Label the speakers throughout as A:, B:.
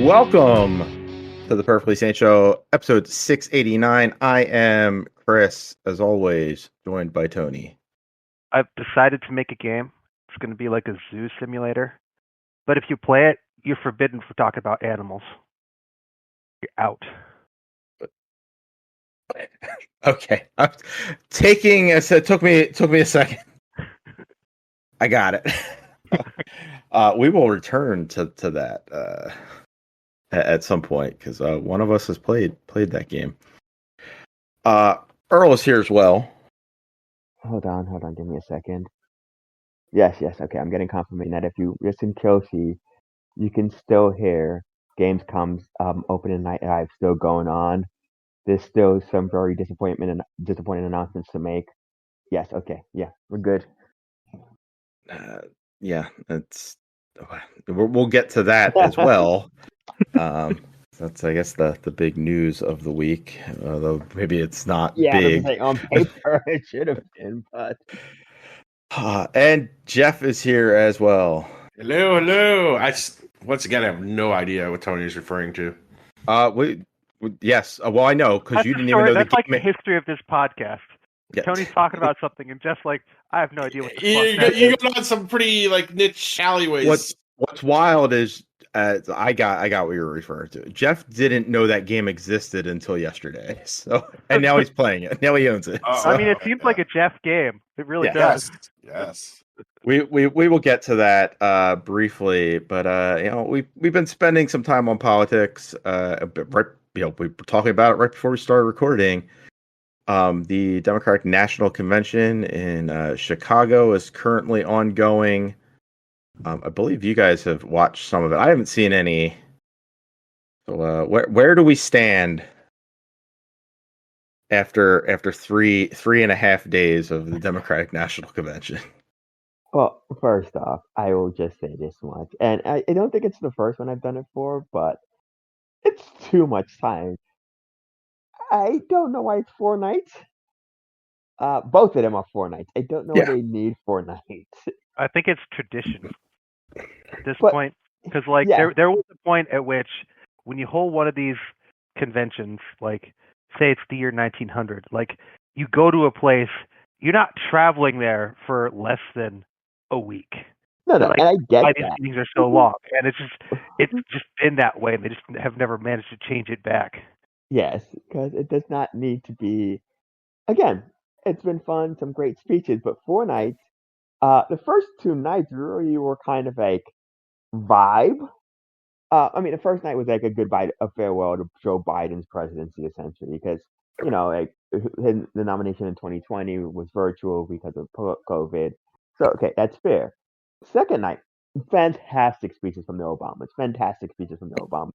A: Welcome to the Perfectly Sane Show, episode 689. I am Chris, as always, joined by Tony.
B: I've decided to make a game. It's going to be like a zoo simulator. But if you play it, you're forbidden from talking about animals. You're out.
A: Okay. It took me a second. I got it. We will return to that at some point, because one of us has played that game. Earl is here as well.
C: Hold on, give me a second. Yes, okay, I'm getting confirmation that if you listen closely, you can still hear Gamescom's opening night live still going on. There's still some very disappointing announcements to make. Yes, okay, yeah, we're good.
A: Yeah, we'll get to that as well. That's, I guess, the big news of the week. Though maybe it's not big.
C: Like on paper it should have been, but.
A: And Jeff is here as well.
D: Hello. Once again, I have no idea what Tony is referring to.
A: Yes. Well, I know, because you didn't even know
B: that's like the history of this podcast. Yeah. Tony's talking about something, and Jeff's like, I have no idea what the fuck
D: you go on some pretty niche alleyways.
A: What's wild is I got what you were referring to. Jeff didn't know that game existed until yesterday. So, and now he's playing it. Now he owns it.
B: So. I mean, it seems like a Jeff game. It really does.
D: Yes.
A: We will get to that briefly, but we've been spending some time on politics. We were talking about it right before we started recording. The Democratic National Convention in Chicago is currently ongoing. I believe you guys have watched some of it. I haven't seen any. So, where do we stand after three and a half days of the Democratic National Convention?
C: Well, first off, I will just say this much, and I don't think it's the first one I've done it for, but it's too much time. I don't know why it's 4 nights. Both of them are 4 nights. I don't know why they need 4 nights.
B: I think it's tradition at this point, because there was a point at which when you hold one of these conventions, like say it's the year 1900, like you go to a place, you're not traveling there for less than a week.
C: No, and I get
B: why
C: that.
B: These meetings are so long, and it's just been that way. And they just have never managed to change it back.
C: Yes, because it does not need to be. Again, it's been fun, some great speeches, but 4 nights. The first 2 nights really were kind of like vibe. I mean, the first night was like a farewell to Joe Biden's presidency, essentially, because the nomination in 2020 was virtual because of COVID. So okay, that's fair. Second night, fantastic speeches from the Obamas.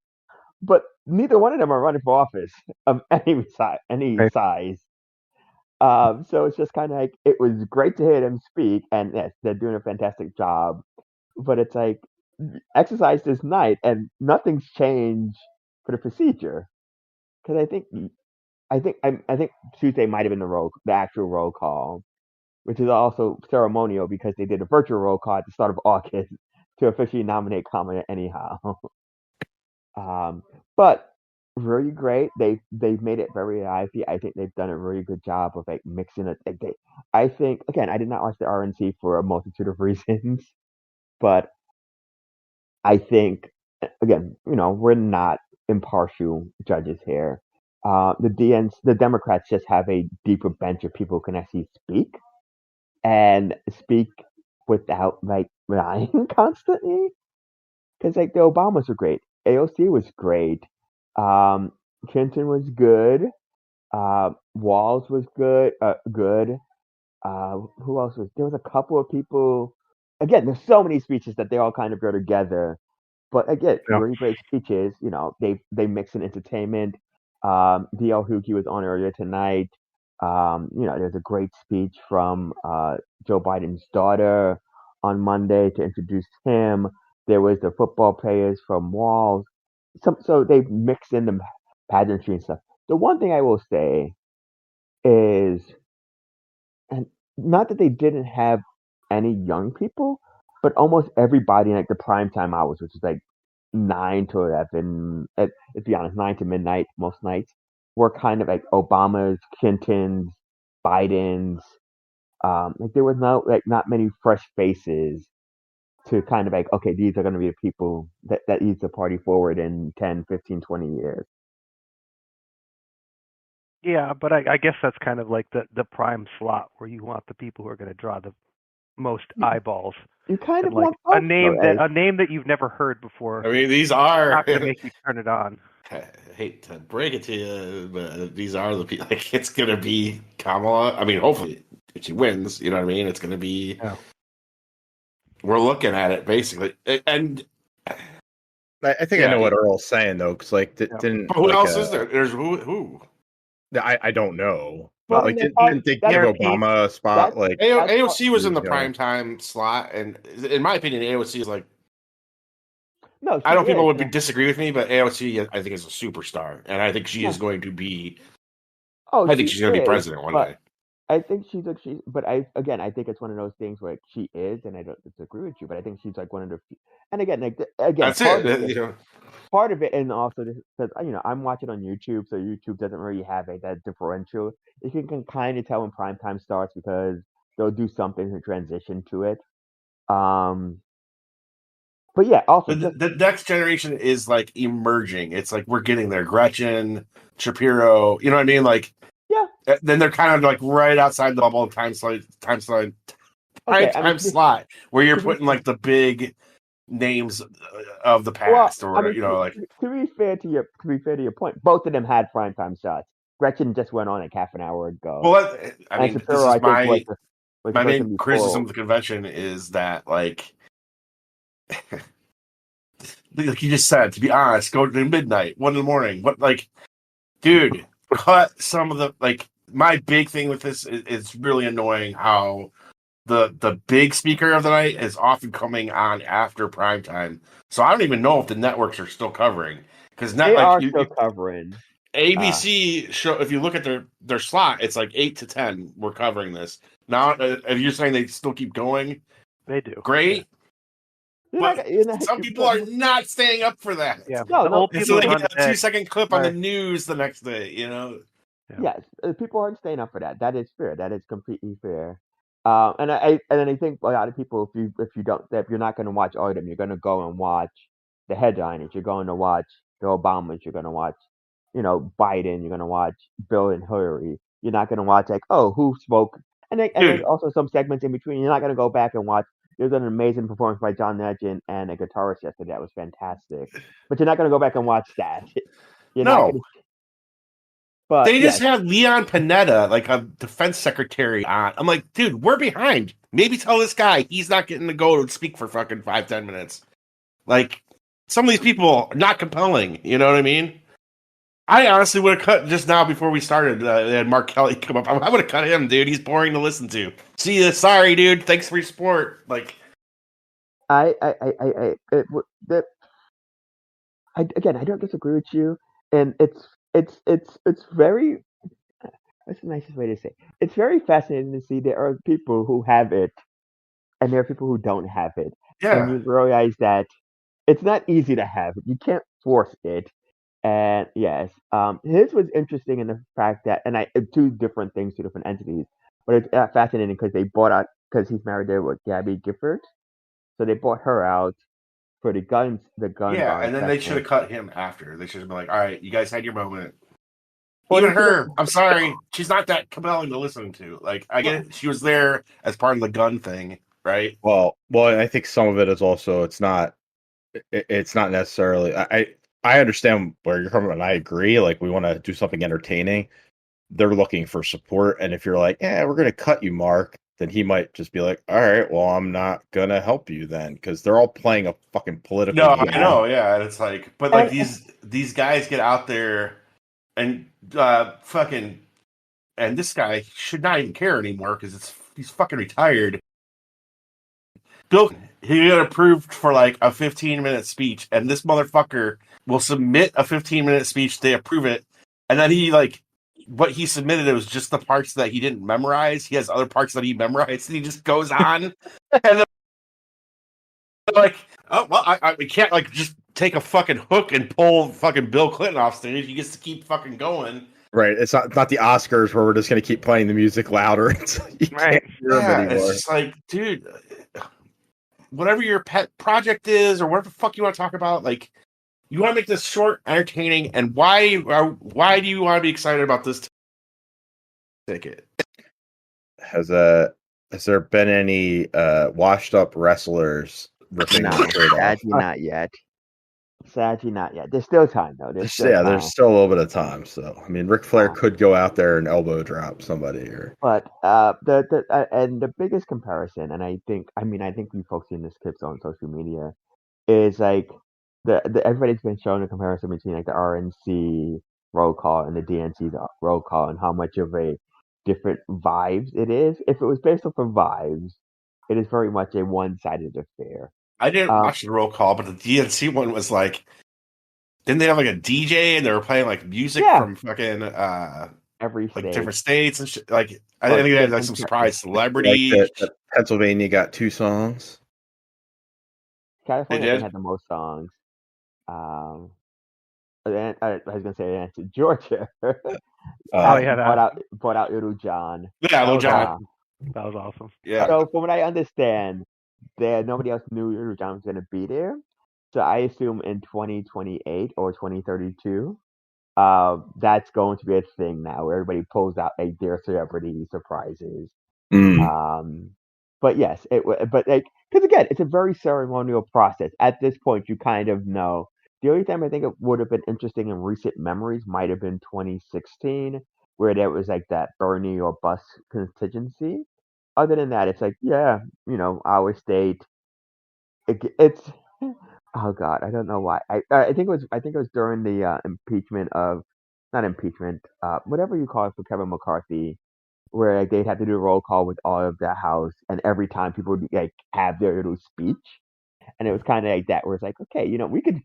C: But neither one of them are running for office of any size. So it's just kind of like, it was great to hear them speak, and yes, they're doing a fantastic job. But it's like, exercise this night, and nothing's changed for the procedure. Because I think Tuesday might have been the actual roll call, which is also ceremonial because they did a virtual roll call at the start of August to officially nominate Kamala anyhow. But really great. They've made it very lively. I think they've done a really good job of like mixing it. I think, again, I did not watch the RNC for a multitude of reasons, but I think, again, we're not impartial judges here. The Democrats just have a deeper bench of people who can actually speak without like lying constantly. Because like the Obamas were great, AOC was great, Clinton was good, Walz was good. Who else was there? Was a couple of people. Again, there's so many speeches that they all kind of go together. But again, really great speeches. They mix in entertainment. D.L. Hughley was on earlier tonight. There's a great speech from Joe Biden's daughter on Monday to introduce him. There was the football players from Walz. So they mix in the pageantry and stuff. The one thing I will say is, and not that they didn't have any young people, but almost everybody in like the primetime hours, which is like 9 to 11. Let's be honest, 9 to midnight most nights were kind of like Obama's, Clinton's, Biden's. Like there was not many fresh faces to kind of like, okay, these are going to be the people that leads the party forward in 10, 15, 20 years.
B: Yeah, but I guess that's kind of like the prime slot where you want the people who are going to draw the most eyeballs.
C: You kind of
B: like
C: want
B: a name that you've never heard before.
D: I mean, these are
B: not going to make you turn it on.
D: I hate to break it to you, but these are the people. Like, it's going to be Kamala. I mean, hopefully, if she wins, you know what I mean. It's going to be.
B: Yeah.
D: We're looking at it basically, and
A: I think I know what Earl's saying though, because like didn't.
D: Who else is there? There's who?
A: I don't know.
C: Well,
A: But like, didn't they give Obama a spot? Like
D: AOC was in the primetime slot, and in my opinion, AOC is like.
C: No,
D: I know people would disagree with me, but AOC I think is a superstar, and I think she is going to be. I think she's going to be president one day.
C: I think but I think it's one of those things where she is, and I don't disagree with you, but I think she's like one of the few. And again,
D: that's
C: part
D: it.
C: Of it, part of it, and also because I'm watching on YouTube, so YouTube doesn't really have that differential. You can kind of tell when prime time starts because they'll do something to transition to it. But yeah, also
D: the next generation is like emerging. It's like we're getting there. Gretchen, Shapiro, you know what I mean? Like,
C: yeah.
D: Then they're kind of like right outside the bubble time slot where you're putting like the big names of the past,
C: to be fair to your point, both of them had primetime shots. Gretchen just went on like half an hour ago.
D: Well, I mean, Shapiro, this is my main criticism of the convention is that like you just said, to be honest, go to midnight, 1 a.m. What, like, dude, cut some of the like. My big thing with this is really annoying how the big speaker of the night is often coming on after primetime. So I don't even know if the networks are still covering because
C: they are still covering.
D: ABC show. If you look at their slot, it's like 8 to 10. We're covering this now. If you're saying they still keep going,
B: they do.
D: Great.
B: Yeah.
D: But some people are not staying up for that.
B: Yeah,
C: no.
D: So they get a 2-second clip on the news the next day. You know.
C: Yeah. Yes, people aren't staying up for that. That is fair. That is completely fair. And I think a lot of people, if you're not going to watch all of them, you're going to go and watch the headliners. You're going to watch the Obamas. You're going to watch, Biden. You're going to watch Bill and Hillary. You're not going to watch like, who spoke, and there's also some segments in between. You're not going to go back and watch. There's an amazing performance by John Legend and a guitarist yesterday that was fantastic. But you're not going to go back and watch that. But
D: they just have Leon Panetta, like a defense secretary, on. I'm like, dude, we're behind. Maybe tell this guy he's not getting to go and speak for fucking 5-10 minutes. Like, some of these people are not compelling. You know what I mean? I honestly would have cut just now before we started. They had Mark Kelly come up. I would have cut him, dude. He's boring to listen to. See you. Sorry, dude. Thanks for your support. Like,
C: I don't disagree with you, and it's very. What's the nicest way to say? It's very fascinating to see there are people who have it, and there are people who don't have it.
D: Yeah.
C: And you realize that it's not easy to have it. You can't force it. And yes, his was interesting in the fact that, and two different things, two different entities, but it's fascinating because they bought out, because he's married there with Gabby Gifford, so they bought her out for the gun.
D: Yeah, and then they should have cut him after. They should have been like, all right, you guys had your moment. Even her, I'm sorry, she's not that compelling to listen to. Like, I get it, she was there as part of the gun thing, right?
A: Well, I think some of it is also it's not necessarily. I understand where you're coming from, and I agree. Like, we want to do something entertaining. They're looking for support, and if you're like, we're going to cut you, Mark, then he might just be like, all right, well, I'm not going to help you then, because they're all playing a fucking political game.
D: I know, yeah, and it's like, but like these guys get out there and fucking, and this guy should not even care anymore because he's fucking retired. Bill, he got approved for like a 15-minute speech, and this motherfucker will submit a 15-minute speech. They approve it, and then he like what he submitted. It was just the parts that he didn't memorize. He has other parts that he memorized, and he just goes on. And then, like, oh well, we can't like just take a fucking hook and pull fucking Bill Clinton off stage. He gets to keep fucking going.
A: Right. It's not the Oscars where we're just going to keep playing the music louder until you can't hear them anymore.
D: It's just like, dude, whatever your pet project is or whatever the fuck you want to talk about, like, you want to make this short, entertaining, and why do you want to be excited about this ticket?
A: Has there been any washed up wrestlers ripping the shirt off?
C: Sadly, not yet. There's still time, though. There's still
A: a little bit of time. So, I mean, Ric Flair could go out there and elbow drop somebody.
C: But the biggest comparison, and I think we folks seen this clips on social media, is like everybody's been showing a comparison between like the RNC roll call and the DNC roll call, and how much of a different vibes it is. If it was based off of vibes, it is very much a one-sided affair.
D: I didn't watch the roll call, but the DNC one was like, didn't they have like a DJ and they were playing like music from fucking
C: every
D: like
C: state.
D: different states and shit? Like, I think they had like some surprise celebrity.
A: Like that Pennsylvania got 2 songs.
C: California had the most songs. I was gonna say answer Georgia. Brought out Little John.
D: Yeah, Little John.
B: That was awesome.
D: Yeah.
C: So from what I understand, nobody else knew Little John was gonna be there. So I assume in 2028 or 2032, that's going to be a thing now, where everybody pulls out like their celebrity surprises. But yes, but like, because again, it's a very ceremonial process. At this point, you kind of know. The only time I think it would have been interesting in recent memories might have been 2016, where there was like that Bernie or bust contingency. Other than that, it's like, our state. It's oh god, I don't know why. I think it was during the whatever you call it for Kevin McCarthy, where like they'd have to do a roll call with all of the House, and every time people would like have their little speech. And it was kind of like that, where it's like, okay, we could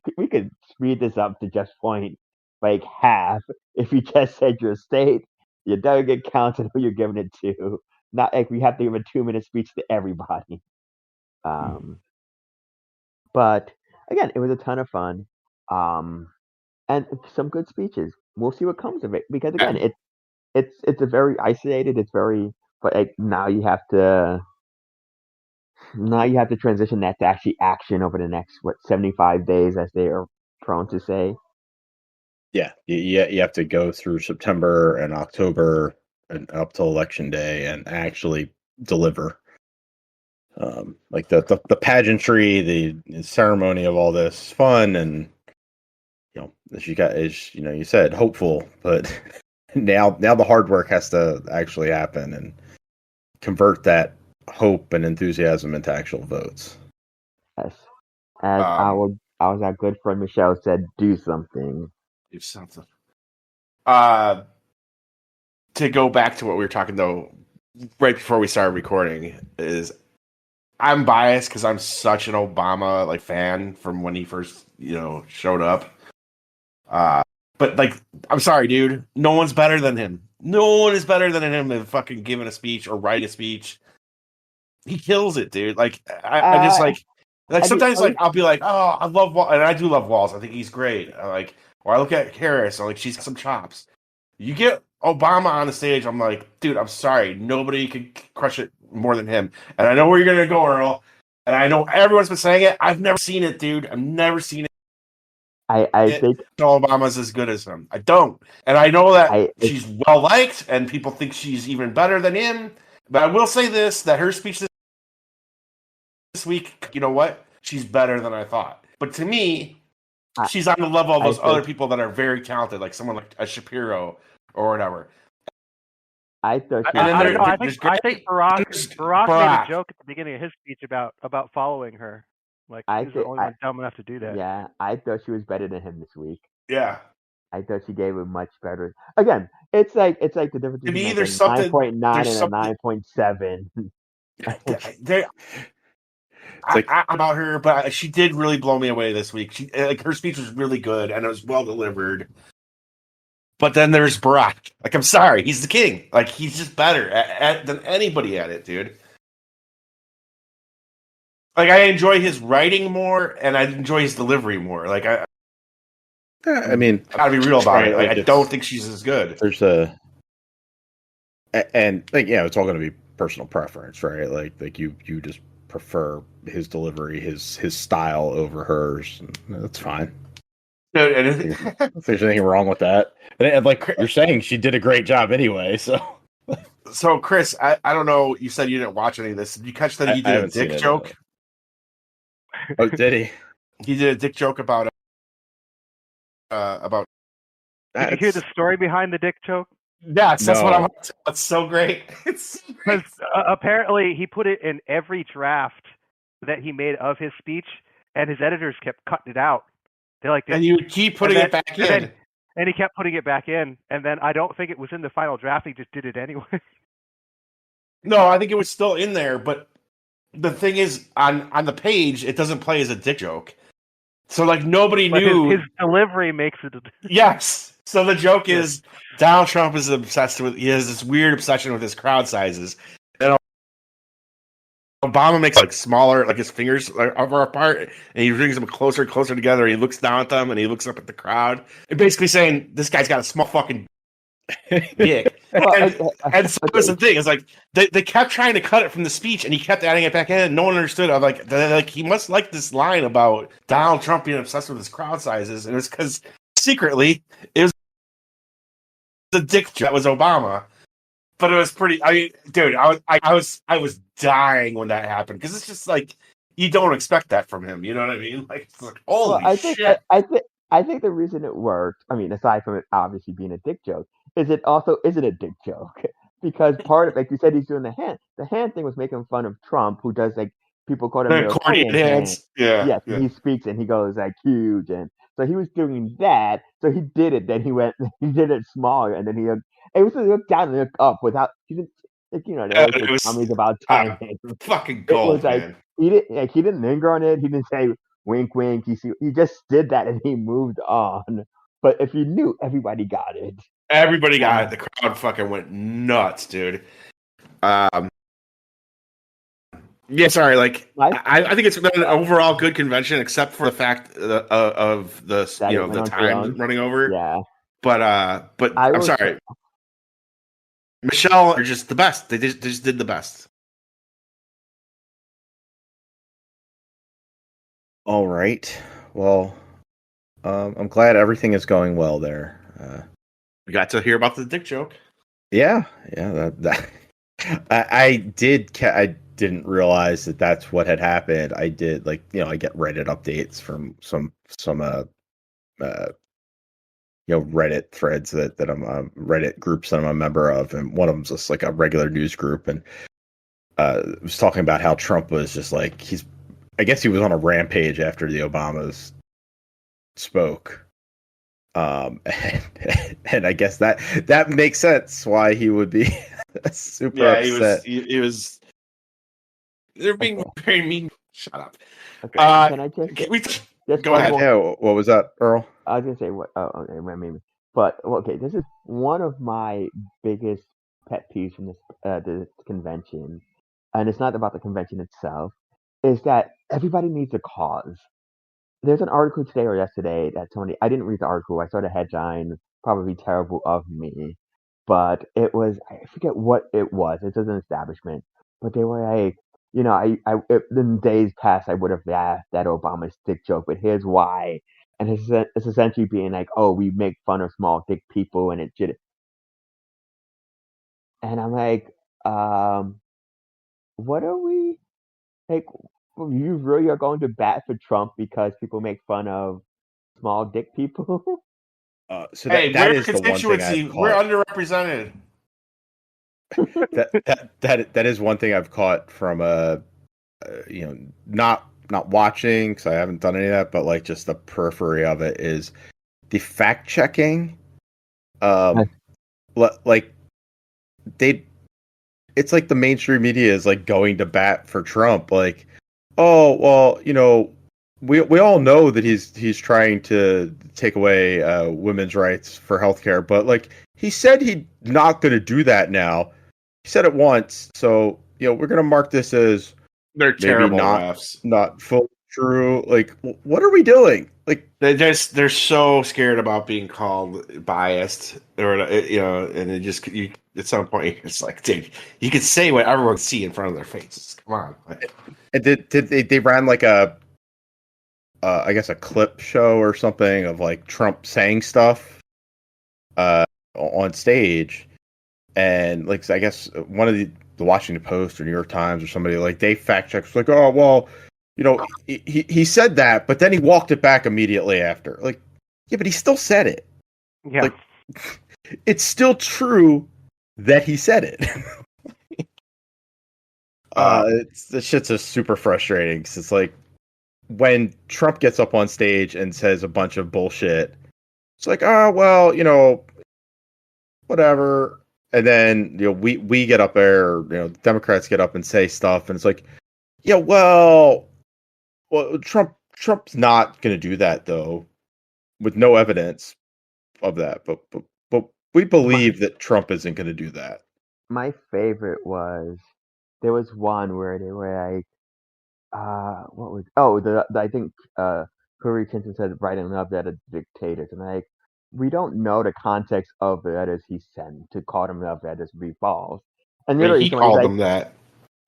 C: speed this up to just point like half if you just said your state, you don't get counted who you're giving it to. Not like we have to give a 2-minute speech to everybody. But again, it was a ton of fun, and some good speeches. We'll see what comes of it, because again, it's a very isolated. It's very, but like now you have to transition that to actually action over the next 75 days, as they are prone to say.
A: Yeah, you have to go through September and October and up till Election Day and actually deliver. Like the pageantry, the ceremony of all this fun, and as you said, hopeful, but now the hard work has to actually happen and convert that hope and enthusiasm into actual votes.
C: Yes, as our good friend Michelle said, do something.
D: Do something. To go back to what we were talking though, right before we started recording, is I'm biased because I'm such an Obama fan from when he first showed up. But like, I'm sorry, dude. No one's better than him. No one is better than him at fucking giving a speech or writing a speech. He kills it, dude. Like, I just sometimes I'll be like, oh, I love Walls, and I do love Walls. I think he's great. Or I look at Harris, I'm like, she's got some chops. You get Obama on the stage, I'm like, dude, I'm sorry, nobody can crush it more than him. And I know where you're gonna go, Earl. And I know everyone's been saying it. I've never seen it, dude. I've never seen it.
C: I think
D: Obama's as good as him. I don't, and I know that she's well liked, and people think she's even better than him. But I will say this: that her speech this week, you know what? She's better than I thought. But to me, she's on the level of those other people that are very talented, like someone like a Shapiro or whatever.
C: I think
B: Barack made a joke at the beginning of his speech about following her. Like, he's the only one dumb enough to do that.
C: Yeah, I thought she was better than him this week.
D: Yeah,
C: I thought she gave him much better. Again, it's like the difference between a 9.9 and a 9.7.
D: About her, but she did really blow me away this week. She her speech was really good and it was well delivered. But then there's Barack. Like, I'm sorry, he's the king. Like, he's just better than anybody at it, dude. Like, I enjoy his writing more, and I enjoy his delivery more. Like, I
A: mean,
D: I gotta be real about
A: right,
D: it.
A: like
D: I don't think she's as good.
A: There's and like, yeah, it's all going to be personal preference, right? Like you just prefer his delivery, his style over hers. That's fine.
D: No,
A: if there's anything wrong with that, and like you're saying, she did a great job anyway.
D: So Chris, I don't know. You said you didn't watch any of this. Did you catch that he did a dick joke?
A: Oh, did he?
D: He did a dick joke about.
B: Did you hear the story behind the dick joke?
D: Yes, that's what I'm. That's so great. It's
B: because apparently he put it in every draft that he made of his speech, and his editors kept cutting it out. They're like,
D: and you keep putting it back in,
B: and he kept putting it back in, and then I don't think it was in the final draft. He just did it anyway.
D: No, I think it was still in there, but the thing is, on the page, it doesn't play as a dick joke. So like nobody knew
B: his delivery makes it.
D: Yes. So the joke is Donald Trump is obsessed with. He has this weird obsession with his crowd sizes, and Obama makes like smaller, like his fingers are apart, and he brings them closer and closer together. And he looks down at them, and he looks up at the crowd, and basically saying this guy's got a small fucking dick. And so was the thing. It's like they kept trying to cut it from the speech, and he kept adding it back in. And no one understood. I'm like he must like this line about Donald Trump being obsessed with his crowd sizes, and it's because secretly it was the dick joke that was Obama. But it was pretty. I mean, dude, I was dying when that happened because it's just like you don't expect that from him. You know what I mean? Like, it's like holy shit.
C: I think the reason it worked, I mean, aside from it obviously being a dick joke, is it also isn't a dick joke because part of, like you said, he's doing the hand. The hand thing was making fun of Trump, who does like people call him
D: corny hands. Yeah.
C: Yes, he speaks and he goes like huge, and so he was doing that. So he did it. Then he did it smaller, and then it was look down and look up without. He didn't, like, you know, there was comments about timing.
D: Fucking gold, man.
C: He didn't linger on it. He didn't say wink, wink. He just did that and he moved on. But if you knew, everybody got it.
D: Everybody got it. The crowd fucking went nuts, dude. Yeah, sorry. Like, I think it's been an overall good convention, except for the fact of the the time running over.
C: Yeah.
D: But I'm sorry. Michelle are just the best. They just did the best.
A: All right. Well, I'm glad everything is going well there.
D: We got to hear about the dick joke.
A: Yeah. That I didn't realize that that's what had happened. I did, like, I get Reddit updates from some Reddit threads that I'm Reddit groups that I'm a member of, and one of them's just like a regular news group, and it was talking about how Trump was just like I guess he was on a rampage after the Obamas spoke. And I guess that makes sense why he would be super upset.
D: He was. They're being very mean. Shut up.
C: Okay, can I just
D: go ahead?
A: Yeah, what was that, Earl?
C: I was gonna say what? Oh, okay, maybe. But okay, this is one of my biggest pet peeves from this convention, and it's not about the convention itself. Is that everybody needs a cause. There's an article today or yesterday that Tony. I didn't read the article. I saw the headline. Probably terrible of me, but it was. I forget what it was. It was an establishment, but they were like, in days past I would have laughed at Obama's dick joke, but here's why. And it's essentially being like, oh, we make fun of small dick people, and it should. And I'm like, what are we like? You really are going to bat for Trump because people make fun of small dick people?
A: So that is the one thing I've caught.
D: We're underrepresented.
A: that is one thing I've caught from not watching, because I haven't done any of that, but like just the periphery of it is the fact checking. Like it's like the mainstream media is like going to bat for Trump, like, oh well, we all know that he's trying to take away women's rights for healthcare, but like he said he's not going to do that now. He said it once, so we're going to mark this as
D: They're
A: maybe
D: terrible refs.
A: not fully true. Like, what are we doing? Like,
D: they're so scared about being called biased, or and it just at some point it's like, dude, you can say what everyone see in front of their faces. Come on.
A: and did they ran like a I guess a clip show or something of like Trump saying stuff on stage, and like I guess one of the Washington Post or New York Times or somebody, like, they fact checked, like, oh well, he said that, but then he walked it back immediately after. Like, yeah, but he still said it.
B: Yeah,
A: like, it's still true that he said it. This shit's just super frustrating because it's like when Trump gets up on stage and says a bunch of bullshit, it's like, oh well, whatever. And then we get up there, Democrats get up and say stuff, and it's like, yeah, well, Trump's not going to do that though, with no evidence of that. But we believe that Trump isn't going to do that.
C: My favorite was there was one where they were like, what was I think Hillary Clinton said writing love letter to dictators, and like, we don't know the context of the letters he sent to call them love letters be false. And literally
D: he called them that.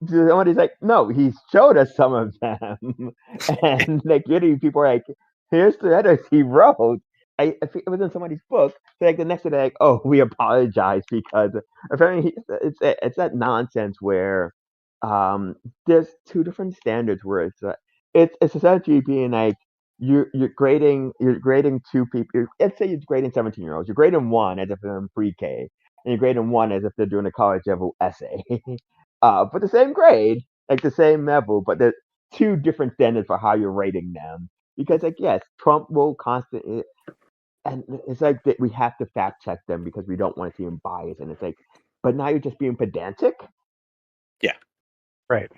C: Somebody's like, no, he showed us some of them, and like literally people are like, here's the letters he wrote. I think it was in somebody's book. So like the next day, they're like, oh, we apologize because apparently it's that nonsense where there's two different standards where it's essentially being like you're grading two people. Let's say you're grading 17-year-olds. You're grading one as if they're in pre-K, and you're grading one as if they're doing a college level essay. For the same grade, like the same level, but there's two different standards for how you're rating them. Because like, yes, Trump will constantly, and it's like that we have to fact check them because we don't want to see him biased. And it's like, but now you're just being pedantic.
A: Yeah,
B: right.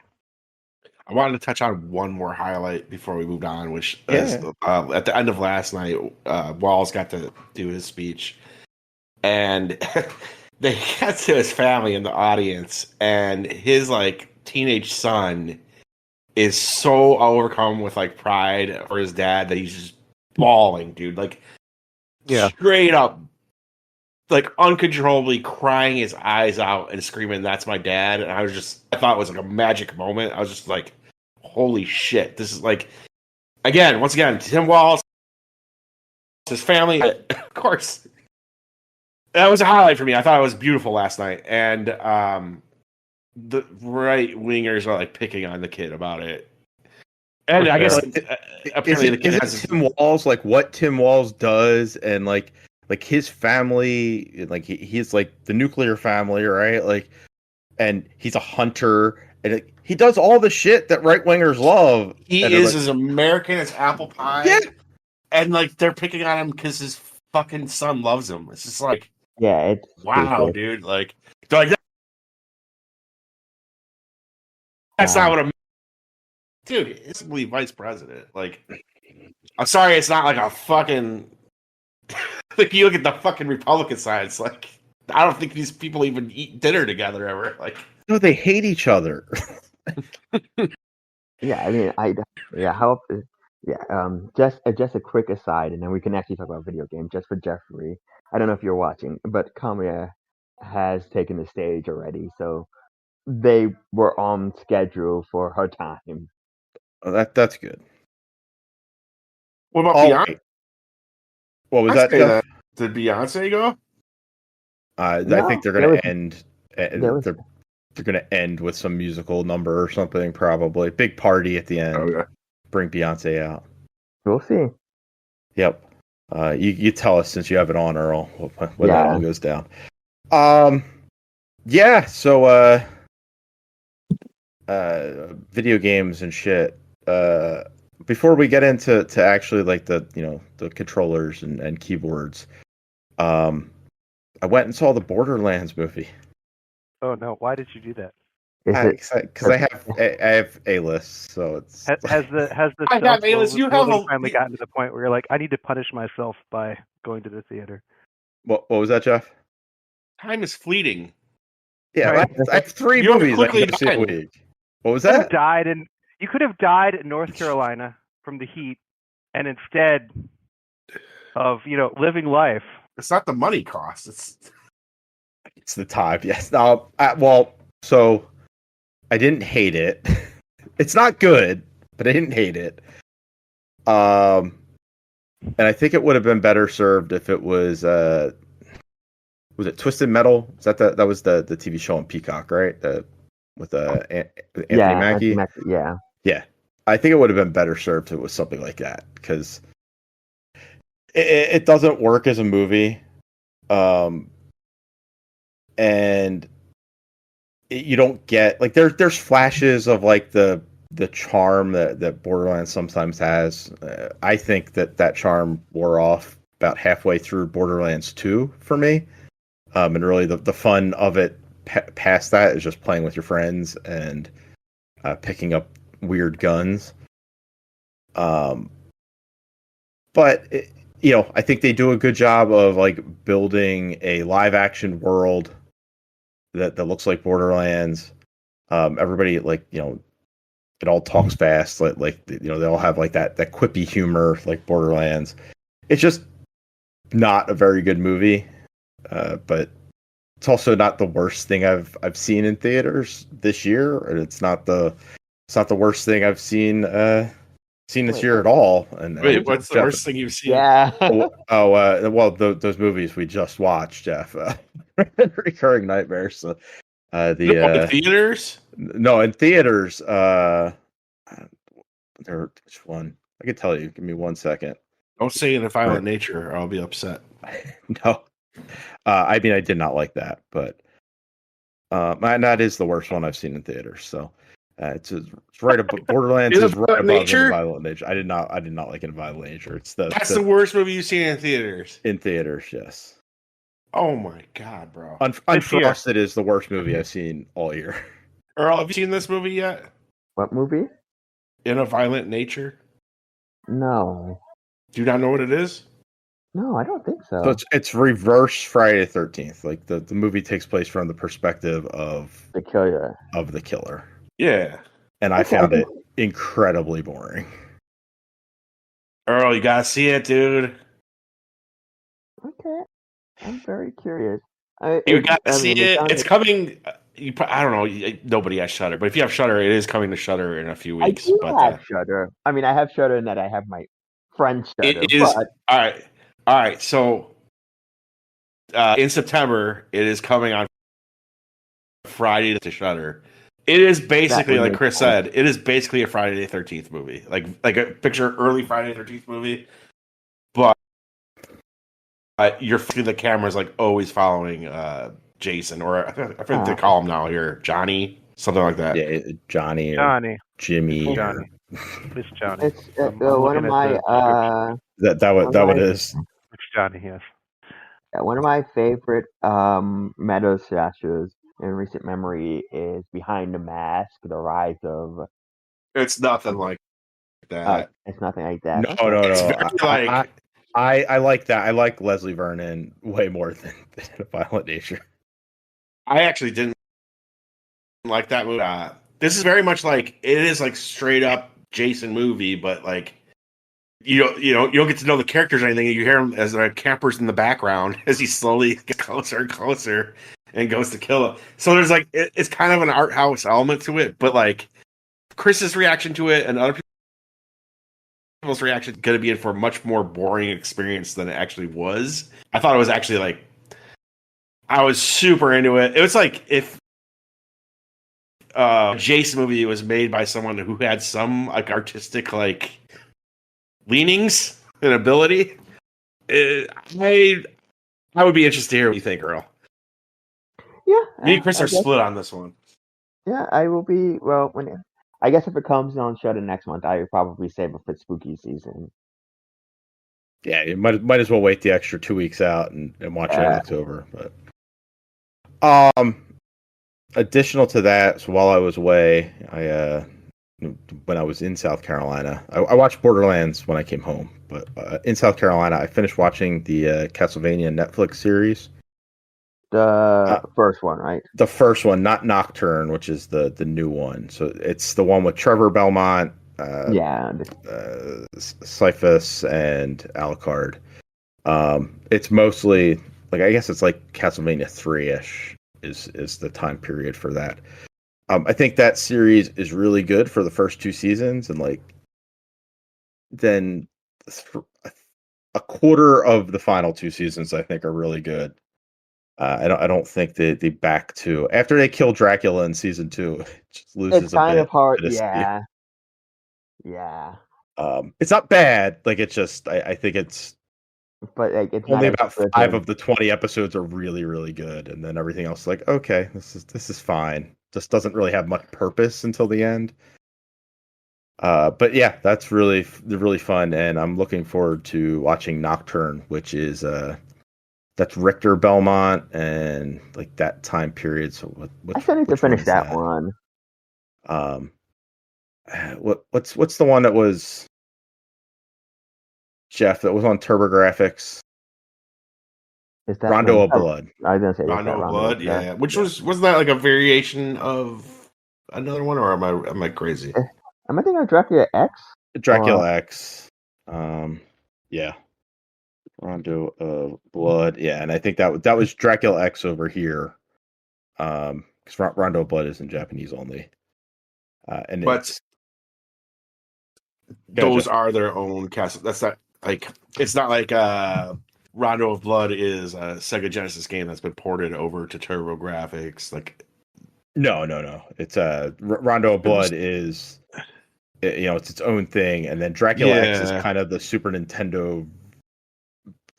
D: I wanted to touch on one more highlight before we moved on, which is at the end of last night, Walls got to do his speech, and they got to his family in the audience, and his like teenage son is so overcome with like pride for his dad that he's just bawling, dude. Like, straight up, like uncontrollably crying his eyes out and screaming, "That's my dad!" And I thought it was like a magic moment. I was just like, holy shit, this is like, once again, Tim Walz, his family, of course. That was a highlight for me. I thought it was beautiful last night, and the right wingers are like picking on the kid about it. And I guess apparently the kid has
A: Tim Walz, like what Tim Walz does, and like his family, like he's like the nuclear family, right? Like, and he's a hunter, and he does all the shit that right wingers love.
D: He is as American as apple pie. Yeah. And like they're picking on him because his fucking son loves him. It's just like,
C: yeah, it's
D: wow, stupid. Dude. Like that's not what dude, it's vice president. Like, I'm sorry, it's not like a fucking. Like, you look at the fucking Republican side, it's like, I don't think these people even eat dinner together ever. Like,
A: no, they hate each other.
C: Yeah, I mean, just a quick aside, and then we can actually talk about video games. Just for Jeffrey, I don't know if you're watching, but Kamia has taken the stage already, so they were on schedule for her time.
A: Oh, that's good.
D: What about Beyonce?
A: What was that, Jeff?
D: Did Beyonce go?
A: No, I think they're going to end. They're going to end with some musical number or something, probably. Big party at the end. Okay. Bring Beyonce out.
C: We'll see.
A: Yep. You tell us, since you have it on, Earl, when that all goes down. Yeah, so video games and shit. Before we get into actually like the controllers and keyboards, I went and saw the Borderlands movie.
B: Oh no! Why did you do that?
A: Because I have A-list, so it's
B: has the
D: I have A-list. You have
B: finally gotten to the point where you're like, I need to punish myself by going to the theater.
A: What was that, Jeff?
D: Time is fleeting.
A: Yeah, right? I have 3 movies I can see a week. What was that?
B: You could have died in North Carolina from the heat, and instead of living life.
D: It's not the money cost.
A: It's the time. Yes. No. Well, so I didn't hate it. It's not good, but I didn't hate it. And I think it would have been better served if it was it Twisted Metal? Is that was the TV show on Peacock, right? With Anthony Mackie.
C: Yeah.
A: Yeah. I think it would have been better served if it was something like that, because it doesn't work as a movie. And you don't get like there's flashes of like the charm that Borderlands sometimes has. I think that charm wore off about halfway through Borderlands 2 for me. And really the fun of it past that is just playing with your friends and picking up weird guns. But I think they do a good job of like building a live action world that looks like Borderlands. Everybody it all talks fast, they all have like that quippy humor like Borderlands. It's just not a very good movie, but it's also not the worst thing I've seen in theaters this year, and it's not the worst thing I've seen this year at all. And
D: what's the worst thing you've seen?
C: Yeah.
A: Those movies we just watched, Jeff. Recurring Nightmares. So,
D: in theaters?
A: No, in theaters. Which one? I can tell you. Give me 1 second.
D: Don't say in a violent nature, or I'll be upset.
A: No. I mean, I did not like that, but that is the worst one I've seen in theaters. So it's right above Borderlands is right above In Violent Nature. I did not like In Violent Nature.
D: That's the worst movie you've seen in theaters.
A: In theaters, yes.
D: Oh my god, bro!
A: Unfrosted is the worst movie I've seen all year.
D: Earl, have you seen this movie yet?
C: What movie?
D: In a Violent Nature.
C: No.
D: Do you not know what it is?
C: No, I don't think so.
A: So it's reverse Friday the 13th. Like the movie takes place from the perspective of
C: the killer.
D: Yeah.
A: And I found it incredibly boring.
D: Earl, you gotta see it, dude.
C: Okay. I'm very curious.
D: You gotta see it. It's coming. I don't know. Nobody has Shudder, but if you have Shudder, it is coming to Shudder in a few weeks.
C: I have Shudder. I mean, I have Shudder in that I have my friend's Shudder.
D: It is all right. So in September, it is coming on Friday to Shudder. It is basically, like Chris said, it is basically a Friday the 13th movie. Like a picture early Friday the 13th movie, but the camera's like always following Jason, or I think they call him now here, Johnny, something like that.
A: Yeah, Johnny, Jimmy,
B: Johnny. It's Johnny.
C: It's one of my
A: that what it is.
B: It's Johnny, yes.
C: One of my favorite meta slashers in recent memory is Behind the Mask: The Rise of.
D: It's nothing like that.
C: It's nothing like that.
A: No. I like that. I like Leslie Vernon way more than Violent Nature.
D: I actually didn't like that movie. This is very much like it is like straight up Jason movie, but like you don't get to know the characters or anything. You hear him as there campers in the background as he slowly gets closer and closer and goes to kill him. So there's like it's kind of an art house element to it, but like Chris's reaction to it and other people's reaction going to be in for a much more boring experience than it actually was. I thought it was actually like I was super into it. It was like if Jason movie was made by someone who had some like artistic like leanings and ability. I would be interested to hear what you think, Earl.
C: Yeah,
D: me and Chris are split on this one.
C: Yeah, I will be. Well, I guess if it comes on Shudder next month, I would probably save it for spooky season.
A: Yeah, you might as well wait the extra 2 weeks out and watch it in October. But additional to that, so while I was away, when I was in South Carolina, I watched Borderlands when I came home. But in South Carolina, I finished watching the Castlevania Netflix series.
C: The first one, right?
A: The first one, not Nocturne, which is the new one. So it's the one with Trevor Belmont, Cyphus, and Alucard. It's mostly like, I guess it's like Castlevania 3-ish is the time period for that. I think that series is really good for the first 2 seasons, and like then a quarter of the final 2 seasons I think are really good. I don't think the back to after they kill Dracula in season 2, it just loses
C: it's kind
A: a bit
C: of hard.
A: of
C: Yeah.
A: It's not bad. Like, it's just I think it's
C: but like it's
A: only
C: not
A: about 5 of the 20 episodes are really, really good, and then everything else is like, okay, this is fine. Just doesn't really have much purpose until the end. But yeah, that's really fun, and I'm looking forward to watching Nocturne, which is that's Richter Belmont and like that time period. So
C: I still need to finish that
A: that
C: one.
A: What's the one that was Jeff that was on TurboGrafx?
C: Is that
A: Rondo of Blood?
C: I was gonna say
D: Rondo of Blood, yeah. Which wasn't that like a variation of another one, or am I crazy?
C: Am I thinking of Dracula X?
A: Dracula X. Yeah. Rondo of Blood, yeah, and I think that was Dracula X over here, because Rondo of Blood is in Japanese only,
D: but those are their own cast. That's not like it's not like Rondo of Blood is a Sega Genesis game that's been ported over to TurboGrafx. Like,
A: no, it's Rondo of Blood is, it's its own thing, and then Dracula X is kind of the Super Nintendo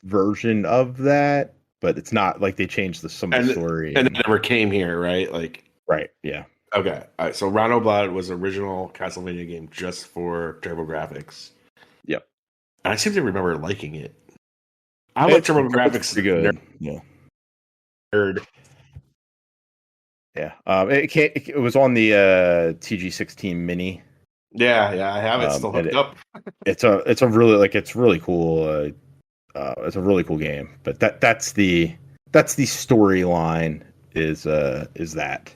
A: version of that, but it's not like they changed some of the story,
D: and it never came here, right? Like,
A: right, yeah.
D: Okay, all right. So Rondo of Blood was the original Castlevania game just for TurboGrafx.
A: Yep.
D: And I seem to remember liking it. I like TurboGrafx.
A: Pretty good. Yeah.
D: Nerd.
A: Yeah. It was on the TG16 Mini.
D: Yeah, I have it still hooked up.
A: It's really cool. It's a really cool game, but that's the storyline is that.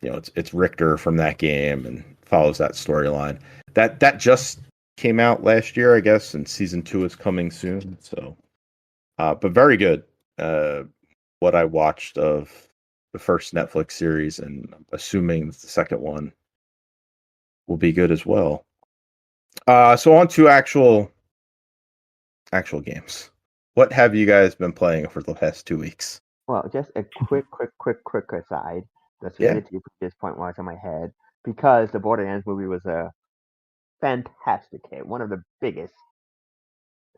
A: It's Richter from that game and follows that storyline. That just came out last year, I guess, and season 2 is coming soon. So, but very good. What I watched of the first Netflix series, and I'm assuming the second one will be good as well. So on to actual games. What have you guys been playing for the past 2 weeks?
C: Well, just a quick aside. That's related to your previous point while it's in my head, because the Borderlands movie was a fantastic hit, one of the biggest.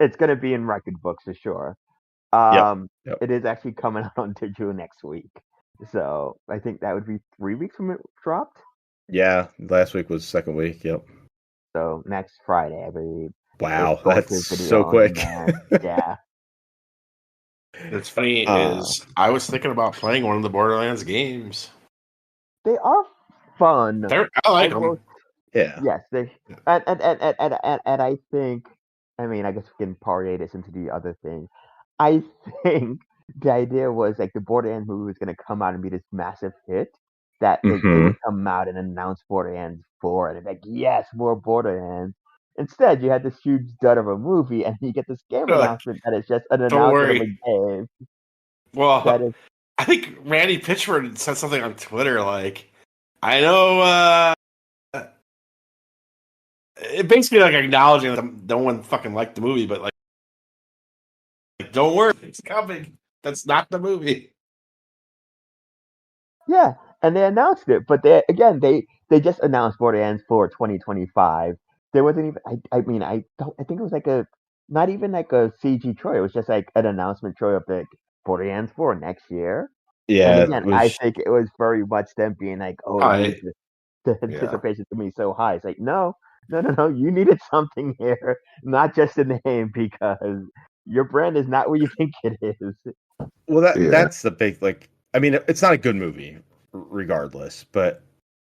C: It's going to be in record books for sure. Yep. It is actually coming out on digital next week, so I think that would be 3 weeks from it dropped.
A: Yeah, last week was the second week. Yep.
C: So next Friday, I believe.
A: Wow, that's so quick.
C: Yeah.
D: It's funny is I was thinking about playing one of the Borderlands games.
C: They are fun.
D: I like them.
A: Yeah.
C: Yes, they and I think, I mean, I guess we can parlay this into the other thing. I think the idea was like the Borderlands movie was going to come out and be this massive hit that they would come out and announce Borderlands 4 and like, yes, more Borderlands. Instead, you had this huge dud of a movie, and you get this game announcement that is just an announcement of a game.
D: Well, I think Randy Pitchford said something on Twitter like, I know, it basically like acknowledging that no one fucking liked the movie, but like don't worry, it's coming. That's not the movie.
C: Yeah, and they announced it, but they just announced Borderlands 4 2025. There wasn't even. I think it was like not even like a CG trailer. It was just like an announcement trailer of the Borderlands 4 next year.
A: Yeah,
C: and again, I think it was very much them being like, the anticipation to me so high. It's like, no, you needed something here, not just a name, because your brand is not what you think it is.
A: Well, that's the big, like, I mean, it's not a good movie, regardless, but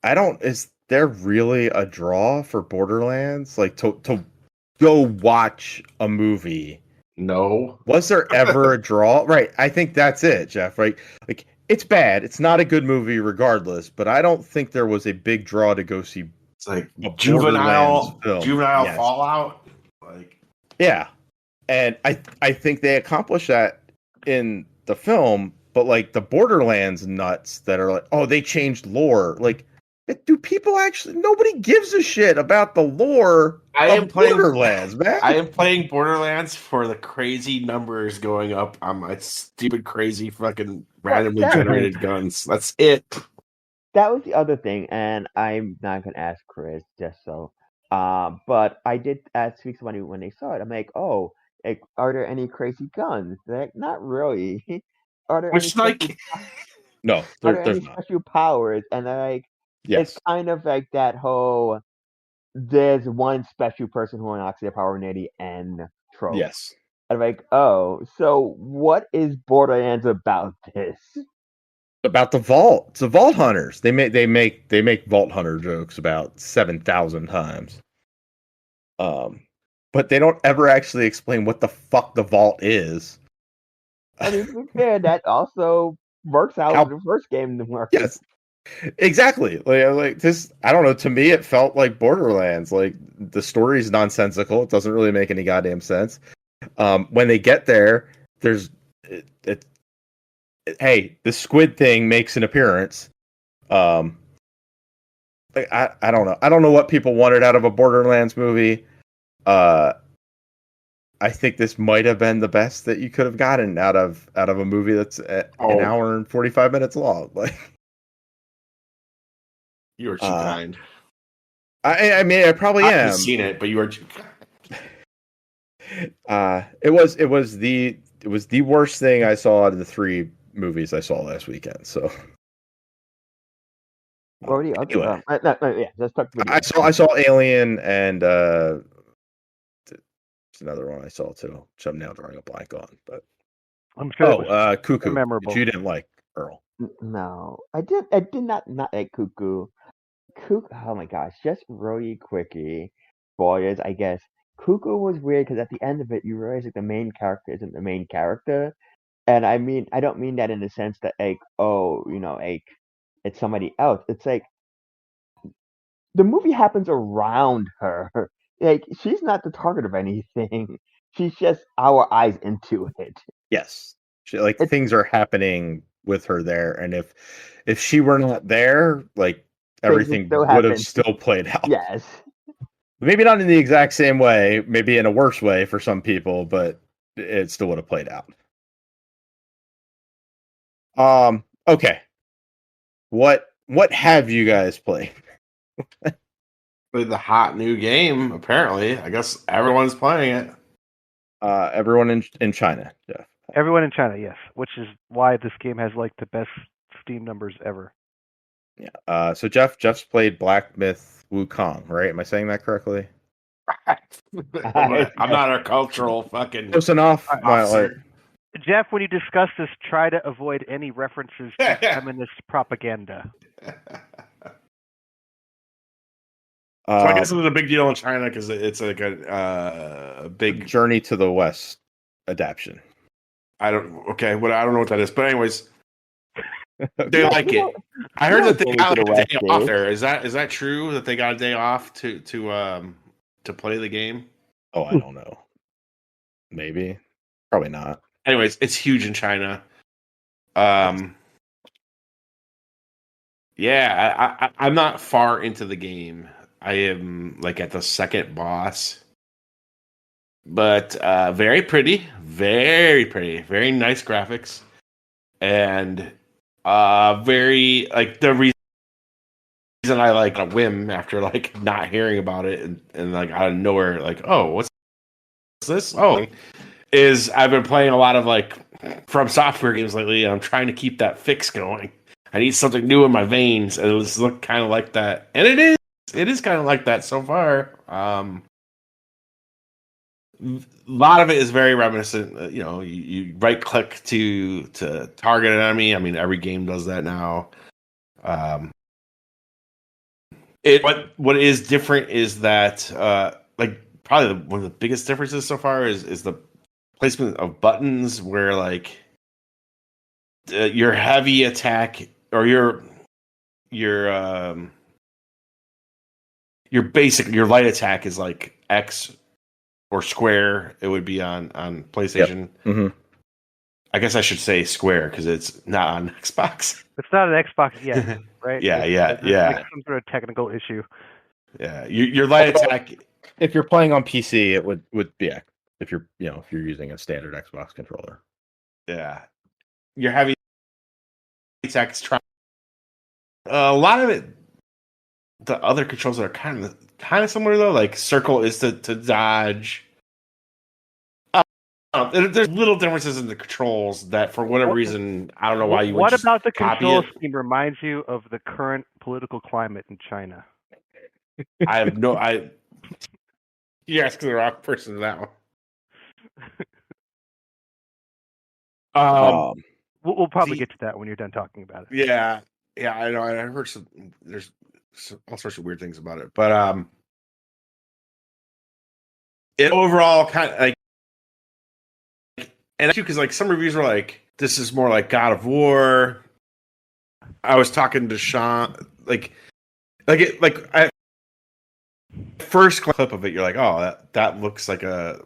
A: is there really a draw for Borderlands? Like, to go watch a movie
D: No.
A: Was there ever a draw? Right. I think that's it, Jeff. Right. Like, it's bad. It's not a good movie regardless, but I don't think there was a big draw to go see
D: It's like
A: a Borderlands film.
D: juvenile
A: Yes.
D: Fallout. Like,
A: yeah. And I think they accomplished that in the film, but like the Borderlands nuts that are like, oh, they changed lore. Like, do people actually? Nobody gives a shit about the lore of Borderlands, man.
D: I am playing Borderlands for the crazy numbers going up on my stupid, crazy, fucking randomly generated guns. That's it.
C: That was the other thing, and I'm not gonna ask Chris just so. But I did ask somebody when they saw it. I'm like, oh, like, are there any crazy guns? They're like, not really. Are there any
A: no,
C: are there any
A: not.
C: special powers? And they're like,
A: yes.
C: It's kind of like that whole there's one special person who unlocks their power near the end trope.
A: Yes.
C: I'm like, oh, so what is Borderlands about this?
A: About the vault. It's the Vault Hunters. They make Vault Hunter jokes about 7,000 times. But they don't ever actually explain what the fuck the vault is.
C: I mean, to be fair, that also works out in the first game.
A: Yes, exactly. Like this, I don't know. To me, it felt like Borderlands. Like the story is nonsensical. It doesn't really make any goddamn sense. When they get there, there's hey, the squid thing makes an appearance. I don't know. I don't know what people wanted out of a Borderlands movie. I think this might have been the best that you could have gotten out of a movie that's an hour and 45 minutes long. Like,
D: you are too kind.
A: I mean, I probably am.
D: I haven't seen it, but you are too
A: kind. It was the worst thing I saw out of the 3 movies I saw last weekend. So.
C: Already
A: anyway,
C: yeah, let's talk about
A: I saw Alien and it's another one I saw too, which I'm now drawing a blank on. But
B: I'm sure
A: Cuckoo,
B: memorable.
A: which you didn't like, Earl.
C: No, I did not like Cuckoo. Oh my gosh, just really quickly, spoilers, I guess. Cuckoo was weird because at the end of it, you realize like the main character isn't the main character, and I mean, I don't mean that in the sense that like, oh, like it's somebody else. It's like the movie happens around her. Like, she's not the target of anything. She's just our eyes into it.
A: Yes, things are happening with her there, and if she were not there, like everything would have still played out.
C: Yes.
A: Maybe not in the exact same way, maybe in a worse way for some people, but it still would have played out. Okay. What have you guys played?
D: The hot new game, apparently. I guess everyone's playing it.
A: Everyone in China, Jeff.
B: Everyone in China, yes. Which is why this game has like the best Steam numbers ever.
A: Yeah. So Jeff's played Black Myth Wukong, right? Am I saying that correctly?
D: I'm not a cultural fucking
A: close enough.
B: Jeff, when you discuss this, try to avoid any references to feminist propaganda.
D: So I guess it was a big deal in China because it's like a big
A: Journey to the West adaptation.
D: I don't know what that is, but anyways, they like it. I heard that they got a day off there. Is that true that they got a day off to play the game?
A: Oh, I don't know. Maybe, probably not.
D: Anyways, it's huge in China. Yeah, I'm not far into the game. I am like at the second boss, but very pretty, very nice graphics, and very like the reason I like a whim after like not hearing about it and like out of nowhere, like, oh, what's this? Oh, is I've been playing a lot of like From Software games lately, and I'm trying to keep that fix going. I need something new in my veins, and it look kind of like that, and it is. It is kind of like that so far. A lot of it is very reminiscent. You right click to target an enemy. I mean, every game does that now. What is different is that like probably one of the biggest differences so far is the placement of buttons where like your heavy attack or your basic your light attack is like X or square. It would be on PlayStation.
A: Yep. Mm-hmm.
D: I guess I should say square because it's not on Xbox.
B: It's not an Xbox yet, right?
D: yeah.
B: Like some sort of technical issue.
D: Yeah, your light attack.
A: If you're playing on PC, it would be X. If you're using a standard Xbox controller.
D: Yeah, your heavy attack is trying. A lot of it, the other controls are kind of similar though. Like circle is to dodge. There's little differences in the controls that, for whatever reason, I don't know why you would.
B: What about the control
D: it.
B: scheme reminds you of the current political climate in China?
D: I have no. You're asking the wrong person that one.
B: We'll probably get to that when you're done talking about it.
D: Yeah, I know. I heard there's all sorts of weird things about it, but it overall kind of like, and actually because like some reviews were like, this is more like God of War. I was talking to Sean, I first clip of it, you're like, oh, that looks like a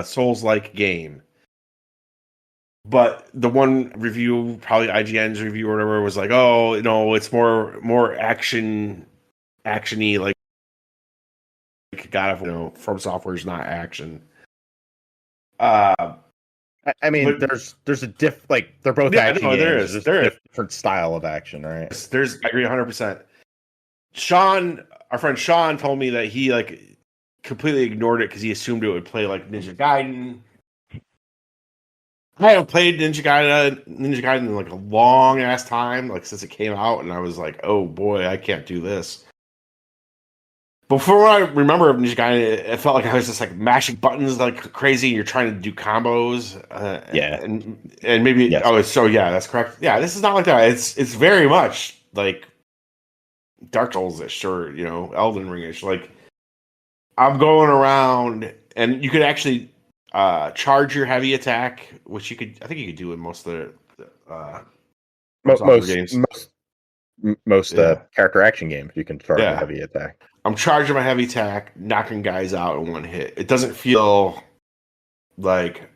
D: Souls-like game. But the one review, probably IGN's review or whatever, was like, oh, it's more action-y, like God of From Software is not action.
A: I mean, there's a they're both action games. There is a different style of action, right?
D: I agree 100%. Our friend Sean told me that he like completely ignored it because he assumed it would play like Ninja Gaiden. I haven't played Ninja Gaiden in like a long ass time, like since it came out, and I was like, oh boy, I can't do this. Before what I remember of Ninja Gaiden, it felt like I was just like mashing buttons like crazy. And you're trying to do combos, and maybe yes. That's correct. Yeah, this is not like that. It's very much like Dark Souls-ish or Elden Ring-ish. Like I'm going around, and you could actually charge your heavy attack, which I think you could do in most of the
A: most games. Most character action games, you can charge a heavy attack.
D: I'm charging my heavy attack, knocking guys out in one hit. It doesn't feel like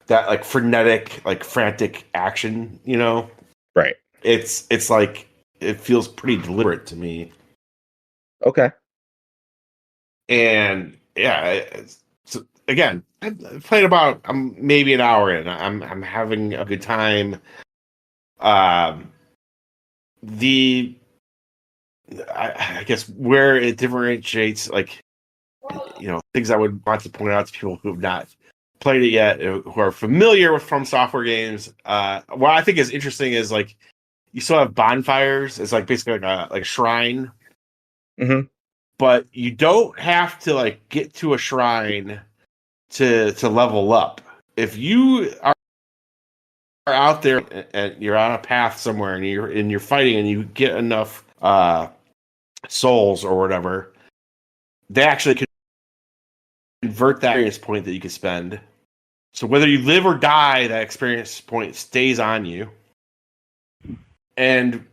D: that, like frenetic, like frantic action.
A: Right?
D: It's like it feels pretty deliberate to me.
A: Okay.
D: And again, I played about maybe an hour in. I'm having a good time. I guess where it differentiates, like, things I would want to point out to people who have not played it yet, who are familiar with From Software games. What I think is interesting is like you still have bonfires. It's like basically like a shrine, but you don't have to like get to a shrine to level up. If you are out there and you're on a path somewhere and you're fighting and you get enough souls or whatever, they actually convert that experience point that you can spend. So whether you live or die, that experience point stays on you. And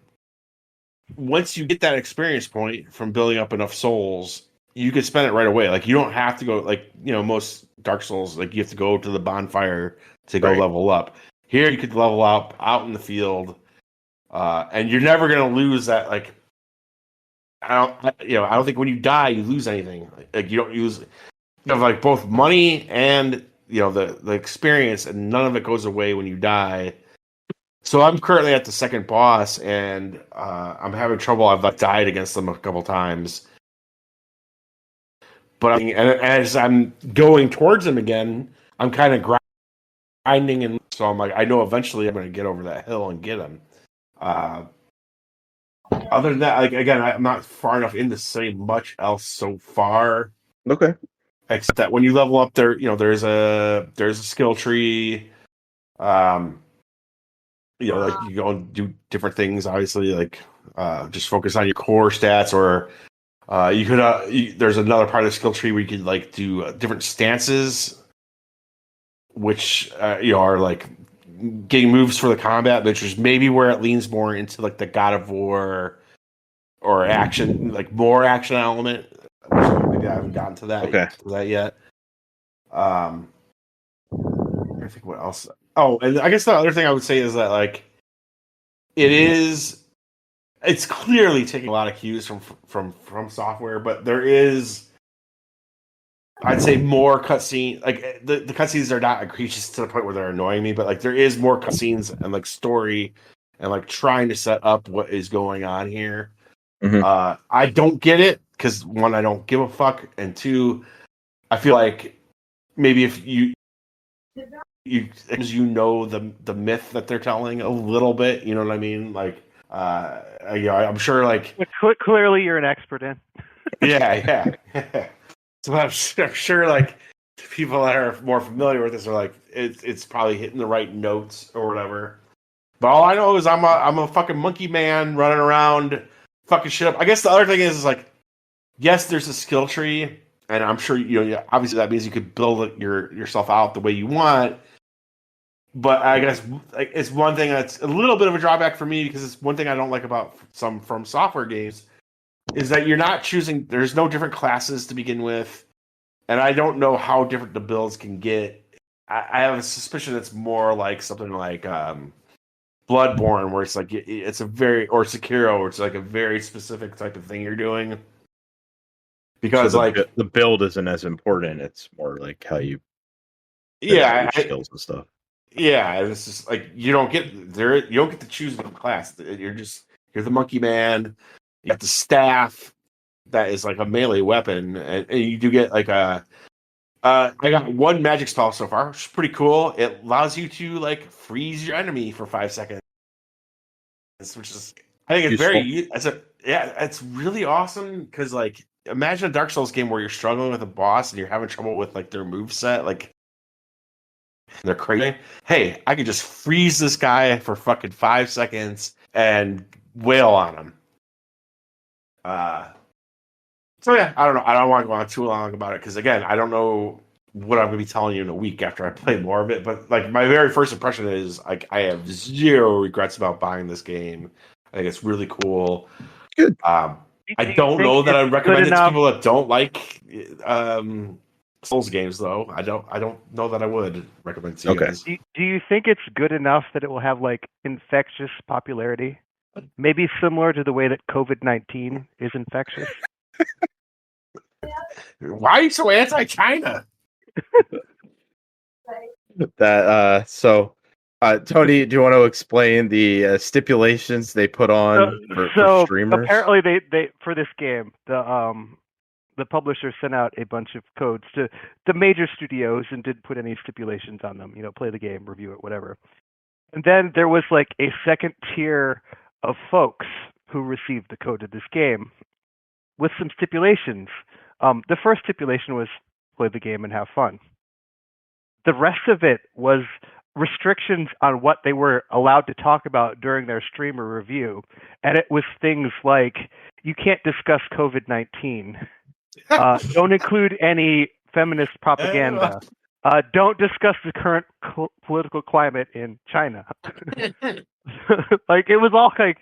D: once you get that experience point from building up enough souls, you can spend it right away. Like you don't have to go, like, most Dark Souls, like you have to go to the bonfire to go level up. Here you could level up out in the field, and you're never going to lose that. Like, I don't think when you die you lose anything. Like you don't use, you have like both money and the experience, and none of it goes away when you die. So I'm currently at the second boss, and I'm having trouble. I've like died against them a couple times, but as I'm going towards them again, I'm kind of grinding, and so I'm like, I know eventually I'm going to get over that hill and get them. Other than that, like again, I'm not far enough in to say much else so far.
A: Okay.
D: Except that when you level up, there's a skill tree. Like you go and do different things. Obviously, like just focus on your core stats, or you could. There's another part of the skill tree where you could like do different stances. which are like getting moves for the combat, which is maybe where it leans more into like the God of War or action, like more action element. Which maybe I haven't gotten to that yet. I think what else. Oh, and I guess the other thing I would say is that like it's clearly taking a lot of cues from software, but there is, I'd say, more cutscene. Like the cutscenes are not egregious to the point where they're annoying me, but like there is more cutscenes and like story and like trying to set up what is going on here. Mm-hmm. I don't get it because one, I don't give a fuck, and two, I feel like maybe if you the myth that they're telling a little bit, you know what I mean? Like, I'm sure like
B: clearly you're an expert in.
D: Yeah. So I'm sure like people that are more familiar with this are like it's probably hitting the right notes or whatever. But all I know is I'm a fucking monkey man running around fucking shit up. I guess the other thing is like, yes, there's a skill tree, and I'm sure obviously that means you could build yourself out the way you want. But I guess like it's one thing that's a little bit of a drawback for me because it's one thing I don't like about some From Software games is that you're not choosing. There's no different classes to begin with, and I don't know how different the builds can get. I have a suspicion it's more like something like Bloodborne, where it's like it's a very, or Sekiro, where it's like a very specific type of thing you're doing. Because
A: so the build isn't as important; it's more like how you your skills and stuff.
D: Yeah, it's just like you don't get to choose one class. You're the monkey man. You got the staff that is like a melee weapon, and you do get like I got one magic spell so far, which is pretty cool. It allows you to like freeze your enemy for 5 seconds, which is I think it's it's really awesome because like imagine a Dark Souls game where you're struggling with a boss and you're having trouble with like their moveset, like they're crazy. Hey, I could just freeze this guy for fucking 5 seconds and wail on him. So yeah, I don't know. I don't want to go on too long about it because again, I don't know what I'm going to be telling you in a week after I play more of it. But like my very first impression is like I have zero regrets about buying this game. I think it's really cool.
A: Good.
D: I don't know that I'd recommend it to people that don't like Souls games, though. I don't know that I would recommend it to you guys.
B: Do you think it's good enough that it will have like infectious popularity? Maybe similar to the way that COVID-19 is infectious.
D: Why are you so anti-China?
A: Tony, do you want to explain the stipulations they put on for streamers?
B: Apparently, they for this game, the publisher sent out a bunch of codes to the major studios and didn't put any stipulations on them. Play the game, review it, whatever. And then there was like a second tier of folks who received the code of this game with some stipulations. The first stipulation was play the game and have fun. The rest of it was restrictions on what they were allowed to talk about during their stream or review. And it was things like, you can't discuss COVID-19. Don't include any feminist propaganda. Don't discuss the current political climate in China. Like, it was all like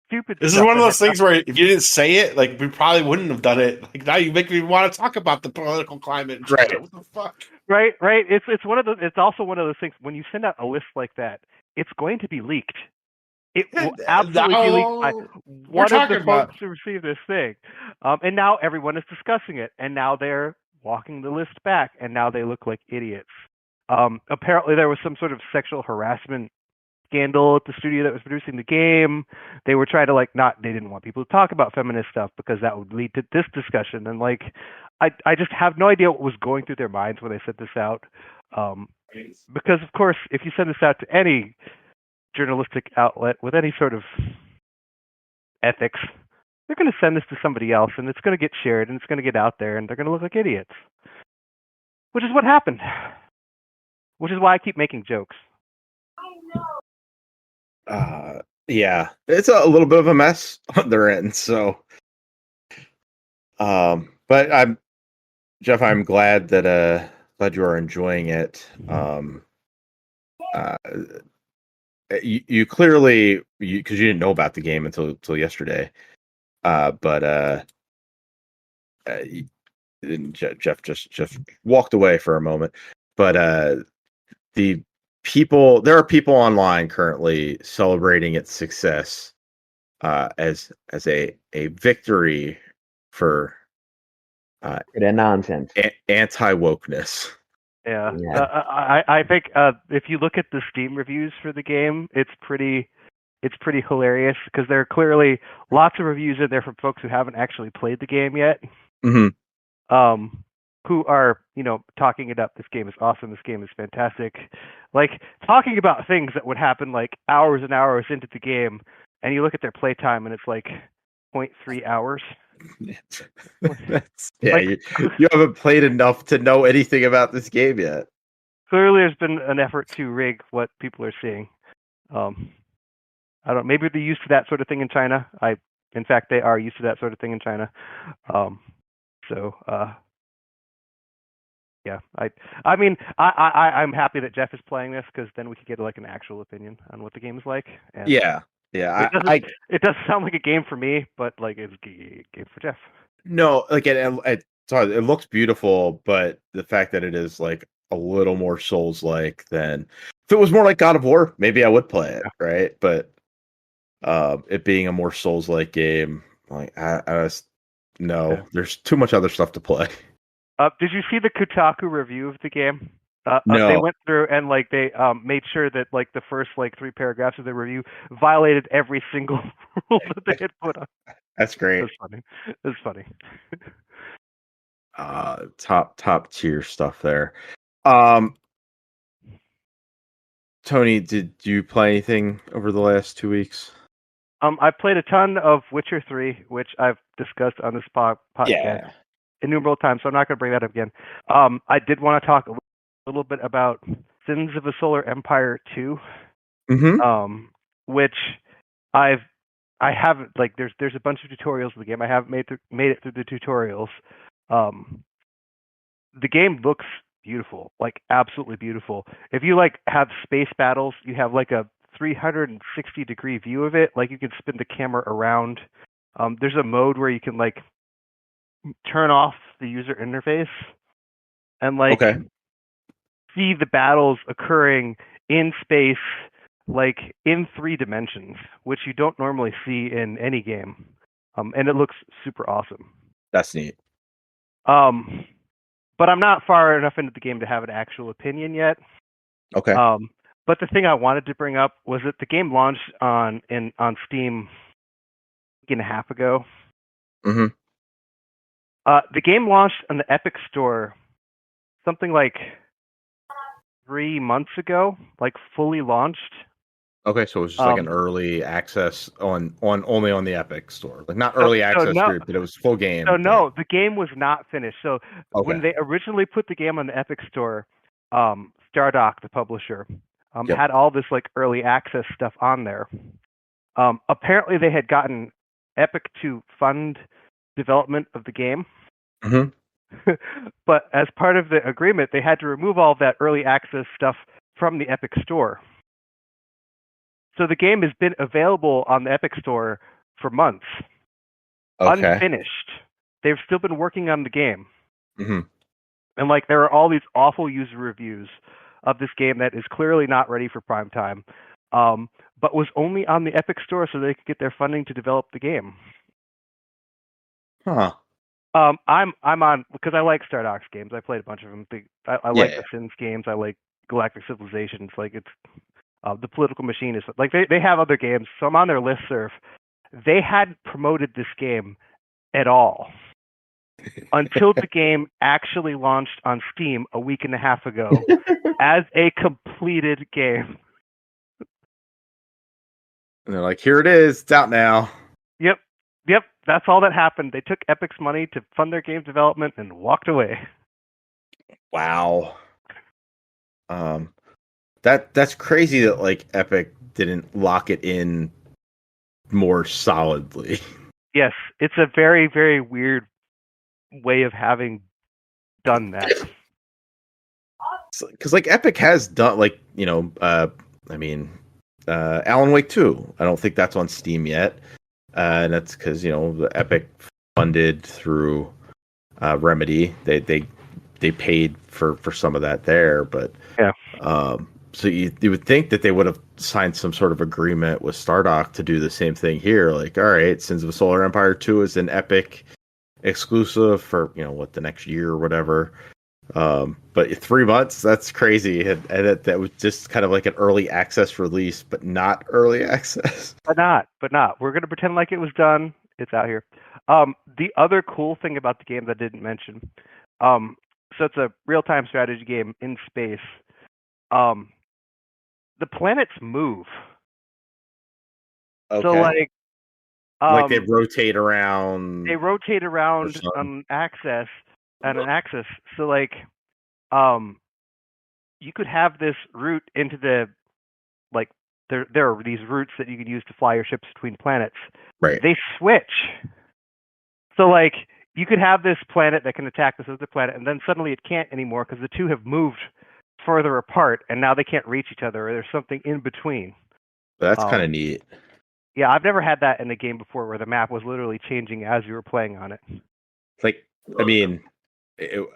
B: stupid.
D: This is one of those things where if you didn't say it, like we probably wouldn't have done it. Like now you make me want to talk about the political climate in China.
A: Right.
D: What the fuck?
B: Right. It's one of those. It's also one of those things when you send out a list like that, it's going to be leaked. It will absolutely be leaked by one of the folks who received this thing. And now everyone is discussing it, and now they're walking the list back, and now they look like idiots. Apparently, there was some sort of sexual harassment scandal at the studio that was producing the game. They were trying to they didn't want people to talk about feminist stuff because that would lead to this discussion. And I just have no idea what was going through their minds when they sent this out. Because of course, if you send this out to any journalistic outlet with any sort of ethics, they're going to send this to somebody else, and it's going to get shared, and it's going to get out there, and they're going to look like idiots. Which is what happened. Which is why I keep making jokes.
A: Yeah, it's a little bit of a mess on their end. So, but I'm glad that Glad you are enjoying it. You clearly, because you didn't know about the game until yesterday, but Jeff just walked away for a moment. But there are people online currently celebrating its success as a victory for
C: their nonsense,
A: anti-wokeness.
B: Yeah. I think if you look at the Steam reviews for the game, it's pretty hilarious because there are clearly lots of reviews in there from folks who haven't actually played the game yet.
A: Mm-hmm.
B: Who are, talking it up. This game is awesome. This game is fantastic. Like, talking about things that would happen like hours and hours into the game, and you look at their playtime and it's like 0.3 hours.
A: You haven't played enough to know anything about this game yet.
B: Clearly, there's been an effort to rig what people are seeing. I don't. Maybe they're used to that sort of thing in China. In fact, they are used to that sort of thing in China. Yeah. I'm happy that Jeff is playing this because then we could get like an actual opinion on what the game is like. And
A: yeah.
B: It does sound like a game for me, but like it's a game for Jeff.
A: No, like it looks beautiful, but the fact that it is like a little more Souls-like than if it was more like God of War, maybe I would play it, right? But it being a more Souls-like game, like I just there's too much other stuff to play.
B: Did you see the Kotaku review of the game?
A: No.
B: They went through and like they made sure that like the first like 3 paragraphs of the review violated every single rule that they had put on.
A: That's great.
B: It's funny.
A: Top tier stuff there. Tony, did you play anything over the last 2 weeks?
B: I played a ton of Witcher 3, which I've discussed on this podcast innumerable times, so I'm not going to bring that up again. I did want to talk a little bit about Sins of a Solar Empire 2, which I haven't, like, there's a bunch of tutorials of the game. I haven't made it through the tutorials. The game looks beautiful, like absolutely beautiful. If you like have space battles, you have like a 360-degree view of it. Like you can spin the camera around. There's a mode where you can like turn off the user interface and like see the battles occurring in space, like in 3 dimensions, which you don't normally see in any game. And it looks super awesome.
A: That's neat.
B: But I'm not far enough into the game to have an actual opinion yet.
A: Okay.
B: But the thing I wanted to bring up was that the game launched on Steam a week and a half ago.
A: Mm-hmm.
B: The game launched on the Epic Store something like 3 months ago, like fully launched.
A: Okay, so it was just like an early access on only on the Epic Store, like not early access group, but it was full game.
B: So no, the game was not finished. So when they originally put the game on the Epic Store, Stardock, the publisher, had all this like early access stuff on there. Apparently, they had gotten Epic to fund development of the game.
A: Mm-hmm.
B: But as part of the agreement, they had to remove all of that early access stuff from the Epic Store. So the game has been available on the Epic Store for months, unfinished. They've still been working on the game.
A: Mm-hmm.
B: And like there are all these awful user reviews of this game that is clearly not ready for prime time, but was only on the Epic Store so they could get their funding to develop the game.
A: Huh.
B: I'm on because I like Stardock's games. I played a bunch of them. I like the Sims games. I like Galactic Civilizations. Like it's the Political Machine is like they have other games, so I'm on their listserv. They hadn't promoted this game at all until the game actually launched on Steam a week and a half ago as a completed game.
A: And they're like, here it is. It's out now.
B: Yep. That's all that happened. They took Epic's money to fund their game development and walked away.
A: Wow. That's crazy that like Epic didn't lock it in more solidly.
B: Yes, it's a very, very weird way of having done that.
A: because like Epic has done Alan Wake 2. I don't think that's on Steam yet, and that's because the Epic funded through Remedy. They paid for some of that there, but
B: yeah.
A: So you would think that they would have signed some sort of agreement with Stardock to do the same thing here. Like, all right, Sins of a Solar Empire 2 is an Epic exclusive for the next year or whatever. But 3 months, that's crazy, and that was just kind of like an early access release, but not early access.
B: But not. We're gonna pretend like it was done. It's out here. The other cool thing about the game that I didn't mention, so it's a real-time strategy game in space. The planets move.
A: Okay.
B: So like
A: they rotate around.
B: They rotate around on an axis. So like, you could have this route into the there are these routes that you can use to fly your ships between planets.
A: Right.
B: They switch. So like, you could have this planet that can attack this other planet, and then suddenly it can't anymore because the two have moved further apart, and now they can't reach each other, or there's something in between.
A: That's kind of neat.
B: Yeah, I've never had that in a game before where the map was literally changing as you were playing on it.
A: Like, I mean,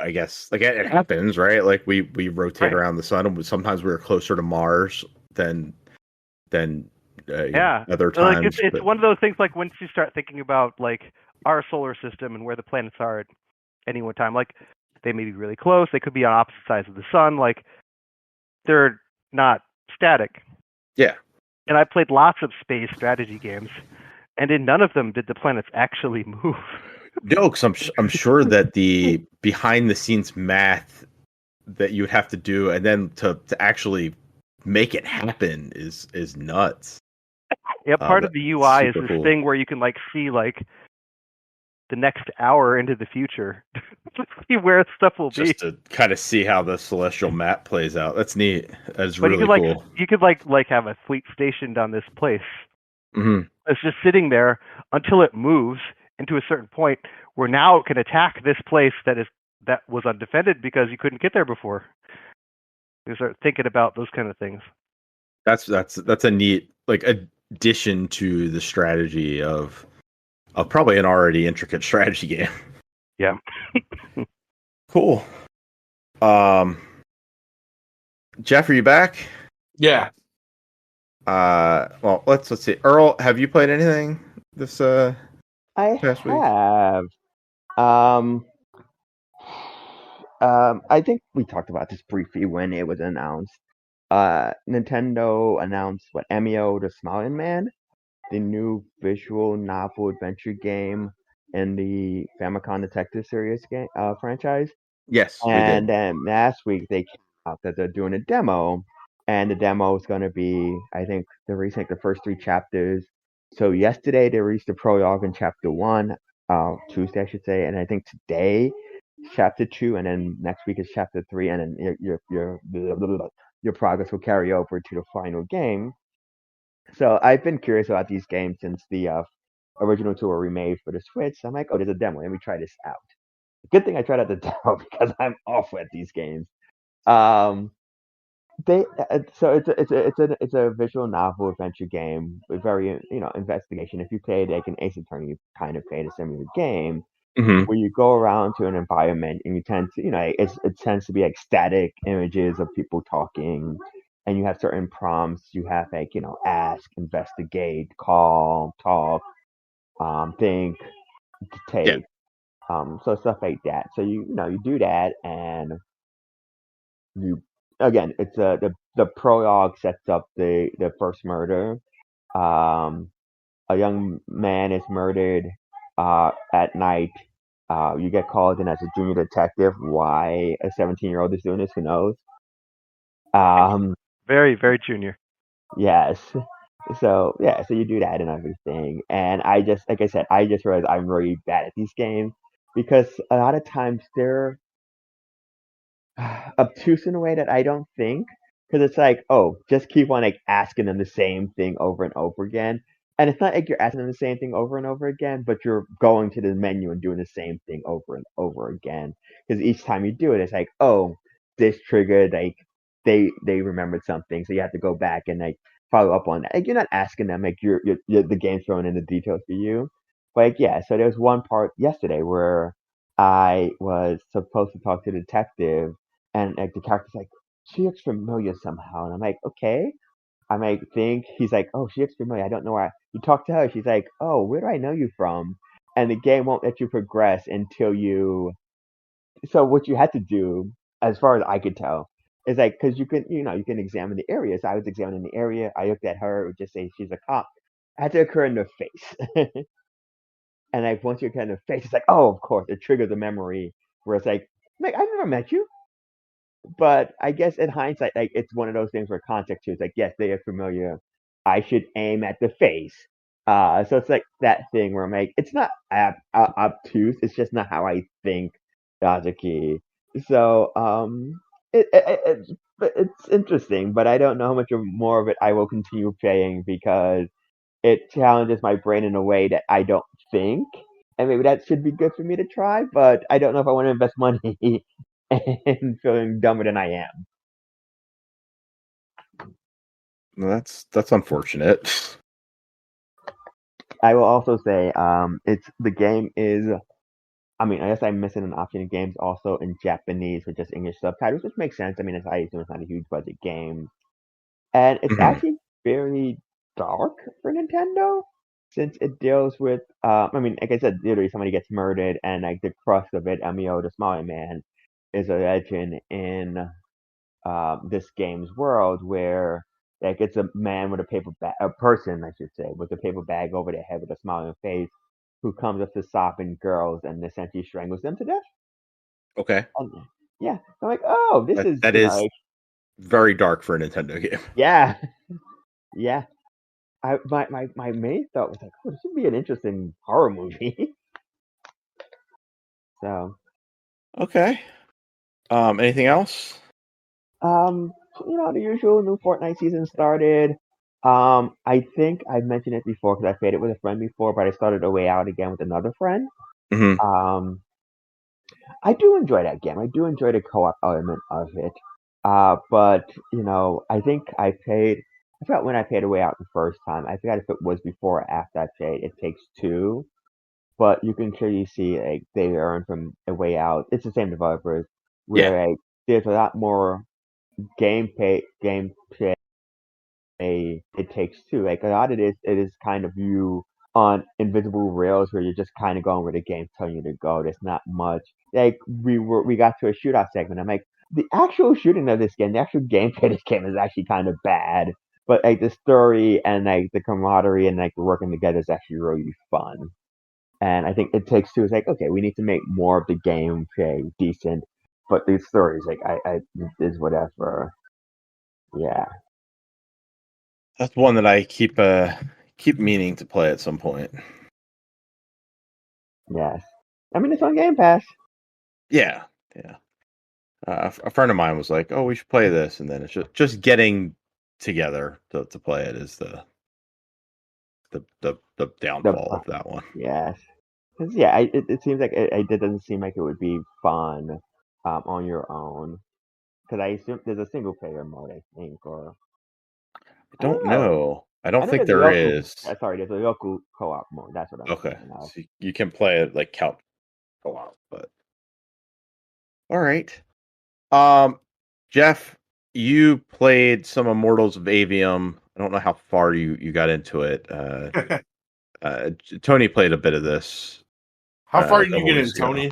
A: I guess like it happens, right? Like we rotate around the sun, and sometimes we're closer to Mars than other times.
B: Like it's one of those things. Like once you start thinking about like our solar system and where the planets are at any one time, like they may be really close. They could be on opposite sides of the sun. Like they're not static.
A: Yeah.
B: And I played lots of space strategy games, and in none of them did the planets actually move.
A: No, because I'm sure that the behind the scenes math that you would have to do, and then to actually make it happen is nuts.
B: Yeah, part of the UI is this thing where you can like see like the next hour into the future to see where stuff will be.
A: Just to kind of see how the celestial map plays out. That's neat. That's really cool.
B: You could like have a fleet stationed on this place.
A: Mm-hmm.
B: It's just sitting there until it moves into a certain point where now it can attack this place that was undefended because you couldn't get there before. You start thinking about those kind of things.
A: That's a neat like addition to the strategy of probably an already intricate strategy game.
B: Yeah.
A: Cool. Jeff, are you back?
D: Yeah.
A: Well, let's see. Earl, have you played anything this past week?
C: I think we talked about this briefly when it was announced. Nintendo announced Emio the Smiling Man, the new visual novel adventure game in the Famicom Detective Series game franchise.
A: Yes,
C: and then last week they came out that they're doing a demo, and the demo is going to be, I think, they're releasing the first 3 chapters. So yesterday they released the prologue in chapter 1, Tuesday I should say, and I think today chapter 2, and then next week is chapter 3, and then your progress will carry over to the final game. So I've been curious about these games since the original 2 were remade for the Switch. So I'm like, oh, there's a demo. Let me try this out. Good thing I tried out the demo because I'm awful at these games. So it's a visual novel adventure game with very investigation. If you play it like an Ace Attorney, you kind of play a similar game where you go around to an environment and you tend to it tends to be like static images of people talking. And you have certain prompts. You have like, ask, investigate, call, talk, think, take.
A: Yeah.
C: So stuff like that. So you do that, and you again, it's the prologue sets up the first murder. A young man is murdered at night. You get called in as a junior detective. Why a 17-year-old is doing this, who knows?
B: Very, very junior.
C: Yes. So you do that and everything. And I just realized I'm really bad at these games because a lot of times they're obtuse in a way that I don't think. Because it's like, oh, just keep on like asking them the same thing over and over again. And it's not like you're asking them the same thing over and over again, but you're going to the menu and doing the same thing over and over again. Because each time you do it, it's like, oh, this triggered like they remembered something, so you have to go back and like follow up on that. Like you're not asking them, like you're the game's throwing in the details for you. But like, yeah, so there was one part yesterday where I was supposed to talk to the detective, and like the character's like, she looks familiar somehow, and I'm like, okay. I might think he's like, oh, she looks familiar. I don't know why. You talk to her, she's like, oh, where do I know you from? And the game won't let you progress until you. So what you had to do, as far as I could tell, is like because you can examine the area. So I was examining the area. I looked at her, it would just say she's a cop. I had to occur in the face, and like once you occur in the face, it's like, oh, of course, it triggers a memory where it's like I've never met you. But I guess in hindsight, like it's one of those things where context is like, yes, they are familiar. I should aim at the face. So it's like that thing where I'm like, it's not obtuse. It's just not how I think logically. So it's interesting, but I don't know how much more of it I will continue playing because it challenges my brain in a way that I don't think. And maybe that should be good for me to try, but I don't know if I want to invest money and feeling dumber than I am.
A: Well, that's unfortunate.
C: I will also say, the game is. I mean, I guess I'm missing an option. The game's also in Japanese with just English subtitles, which makes sense. I mean, I assume it's not a huge budget game, and it's actually very dark for Nintendo since it deals with. I mean, like I said, literally somebody gets murdered, and like the crux of it, Emio, the smiling man, is a legend in this game's world where like it's a man with a paper bag, a person I should say, with a paper bag over their head with a smiling face, who comes up to sopping girls and essentially strangles them to death.
A: Okay.
C: Yeah, I'm like, oh, this is
A: that is like, very dark for a Nintendo game.
C: Yeah, yeah. My main thought was like, oh, this would be an interesting horror movie. So.
A: Okay. Anything else?
C: The usual new Fortnite season started. I think I've mentioned it before because I played it with a friend before, but I started A Way Out again with another friend.
A: Mm-hmm.
C: I do enjoy that game. I do enjoy the co-op element of it. But I think I forgot when I played A Way Out the first time. I forgot if it was before or after I played It Takes Two. But you can clearly see like they earn from A Way Out. It's the same developers. Where like there's a lot more gameplay It Takes Two. Like a lot of it is kind of you on invisible rails where you're just kind of going where the game's telling you to go. There's not much. Like we got to a shootout segment. I'm like, the actual shooting of this game, the actual gameplay of this game is actually kind of bad. But like the story and like the camaraderie and like the working together is actually really fun. And I think It Takes Two is like, okay, we need to make more of the gameplay decent, but the story is like I is whatever. Yeah.
A: That's one that I keep meaning to play at some point.
C: Yes. I mean, it's on Game Pass.
A: Yeah. A friend of mine was like, "Oh, we should play this," and then it's just getting together to play it is the downfall of that one.
C: Yes. Yeah, it seems like it doesn't seem like it would be fun on your own. Because I assume there's a single player mode, I think, or
A: I don't know. I don't think there is.
C: Sorry, there's a local co-op mode. That's what I'm
A: saying. Okay, so you can play it like couch co-op, but all right. Jeff, you played some Immortals of Aveum. I don't know how far you got into it. Tony played a bit of this.
D: How far did you get in, Tony?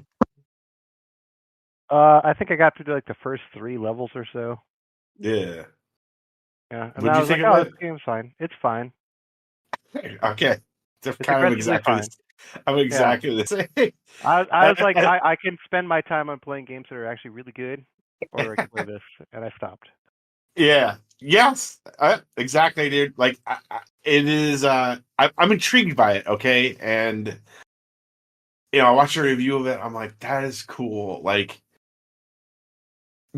B: I think I got through like the first 3 levels or so.
D: Yeah.
B: Yeah, and I was like, "Oh, this game's fine. It's fine."
D: Okay, it's kind of exactly. I'm exactly the same.
B: I was like, I can spend my time on playing games that are actually really good, or I can play this, and I stopped.
D: Yeah. Yes. Exactly, dude. Like, it is. I'm intrigued by it. Okay, and I watched a review of it. I'm like, that is cool. Like,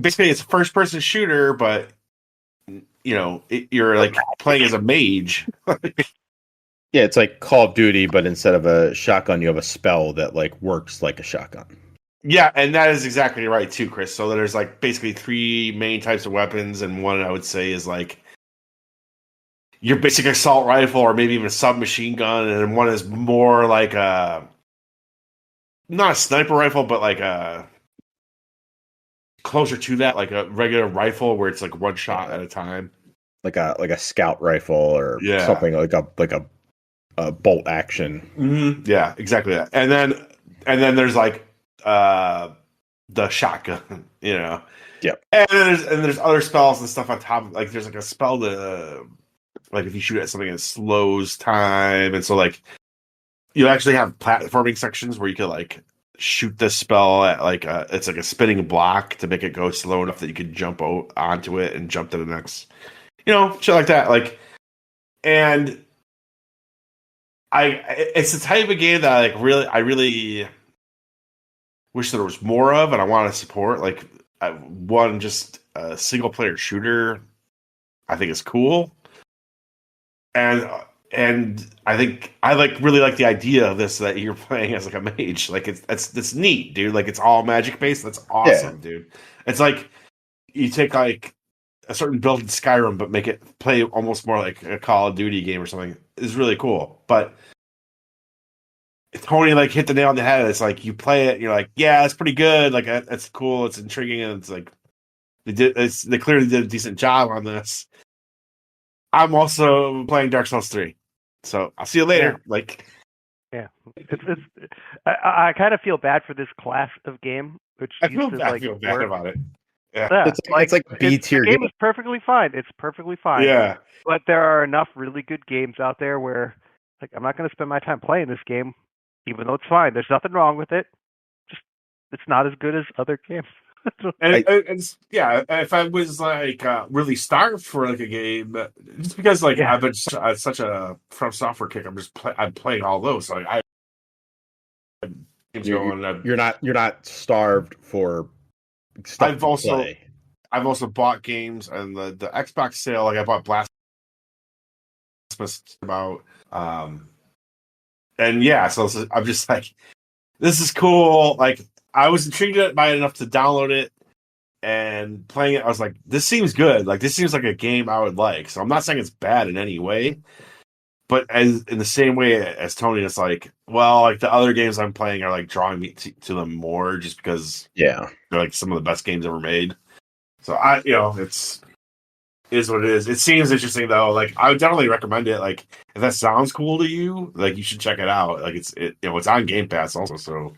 D: basically, it's a first-person shooter, but you're like playing as a mage.
A: Yeah, it's like Call of Duty, but instead of a shotgun, you have a spell that like works like a shotgun.
D: Yeah, and that is exactly right too, Chris. So there's like basically 3 main types of weapons, and one I would say is like your basic assault rifle or maybe even a submachine gun, and then one is more like a not a sniper rifle, but like a closer to that, like a regular rifle where it's like one shot at a time,
A: like a scout rifle or something like a bolt action.
D: Mm-hmm. Yeah, exactly that. And then there's like the shotgun, you know.
A: Yep.
D: And there's other spells and stuff on top of, like, there's like a spell to, like, if you shoot at something, it slows time, and so like you actually have platforming sections where you could like shoot this spell at like it's like a spinning block to make it go slow enough that you could jump onto it and jump to the next, shit like that. Like, and it's the type of game that I really wish there was more of, and I want to support. Like, one, just a single player shooter, I think is cool, and I think I really like the idea of this, that you're playing as like a mage. Like, it's neat, dude. Like, it's all magic based. That's awesome, dude. It's like you take like a certain build in Skyrim, but make it play almost more like a Call of Duty game or something. Is really cool. But Tony like hit the nail on the head. It's like you play it, and you're like, yeah, it's pretty good. Like, that's cool. It's intriguing, and it's like they clearly did a decent job on this. I'm also playing Dark Souls 3, so I'll see you later.
B: Yeah.
D: Like,
B: yeah, I kind of feel bad for this class of game, which
D: I feel bad about it. Yeah,
A: it's like a B tier
B: game. Is perfectly fine. It's perfectly fine.
D: Yeah,
B: but there are enough really good games out there where, like, I'm not going to spend my time playing this game, even though it's fine. There's nothing wrong with it. Just it's not as good as other games.
D: if I was like really starved for like a game, just because like I've been such a From Software kick, I'm playing all those. So like,
A: you're not starved for stuff.
D: I've also bought games, and the Xbox sale. Like, I bought Blasphemous about, and yeah, so I'm just like, this is cool. Like, I was intrigued by it enough to download it and playing it. I was like, this seems good. Like, this seems like a game I would like. So I'm not saying it's bad in any way, but as in the same way as Tony, it's like, well, like the other games I'm playing are like drawing me to them more, just because they're like some of the best games ever made. So it is what it is. It seems interesting though. Like, I would definitely recommend it. Like, if that sounds cool to you, like, you should check it out. Like, it's on Game Pass also.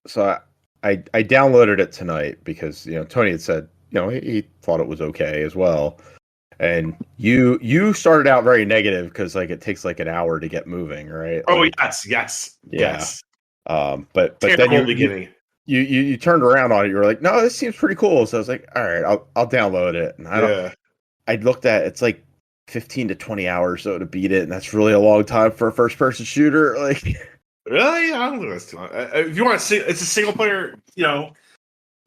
A: So I downloaded it tonight because Tony had said he thought it was okay as well, and you started out very negative because like it takes like an hour to get moving, right?
D: Oh,
A: like,
D: yes.
A: But then you turned around on it. You were like, no, this seems pretty cool. So I was like, all right, I'll download it. And I looked at it's like 15 to 20 hours to beat it, and that's really a long time for a first person shooter. Like,
D: really? I don't think that's too long. If you want to see, it's a single player.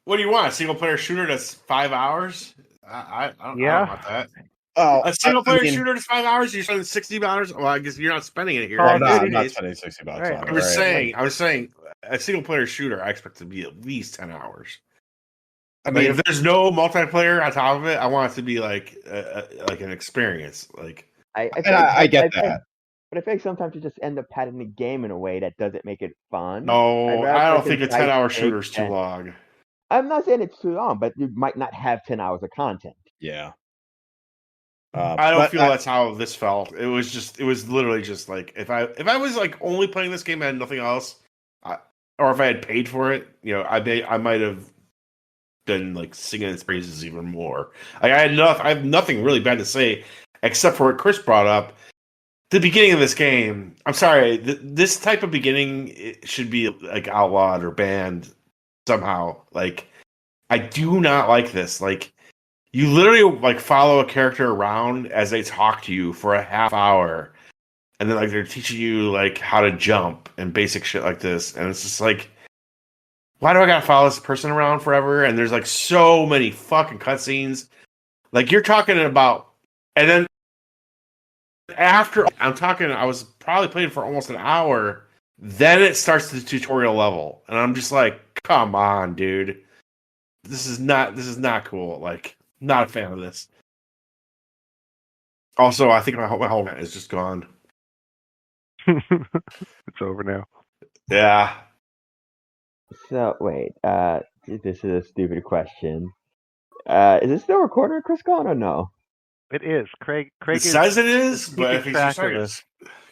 D: What do you want? A single player shooter that's 5 hours? I don't know about that.
A: Oh,
D: a single player shooter that's 5 hours. You're spending $60. Well, I guess you're not spending it here.
A: I'm not spending $60 on it.
D: I was saying, a single player shooter, I expect to be at least 10 hours. I mean, if there's no multiplayer on top of it, I want it to be like an experience. Like,
A: I get that.
C: But I feel like sometimes you just end up padding the game in a way that doesn't make it fun.
D: No, I don't think a 10-hour shooter is too long.
C: I'm not saying it's too long, but you might not have 10 hours of content.
A: Yeah.
D: I don't feel that's how this felt. It was literally just like, if I was like only playing this game and had nothing else, or if I had paid for it, I might have been like singing its praises even more. I have nothing really bad to say except for what Chris brought up. The beginning of this game, I'm sorry, this type of beginning should be like outlawed or banned somehow. Like, I do not like this. Like, you literally like follow a character around as they talk to you for a half hour, and then like they're teaching you like how to jump and basic shit like this, and it's just like, why do I gotta follow this person around forever? And there's like so many fucking cutscenes. Like, you're talking about, and then after I was probably playing for almost an hour. Then it starts the tutorial level, and I'm just like, come on, dude. This is not cool. Like, not a fan of this. Also, I think my whole rant is just gone.
B: It's over now.
D: Yeah.
C: So wait, this is a stupid question. Is it still recording, Chris Gone, or no?
B: It is. Craig
D: It
B: is
D: says it is, but if he's
B: track
D: using
B: of
D: his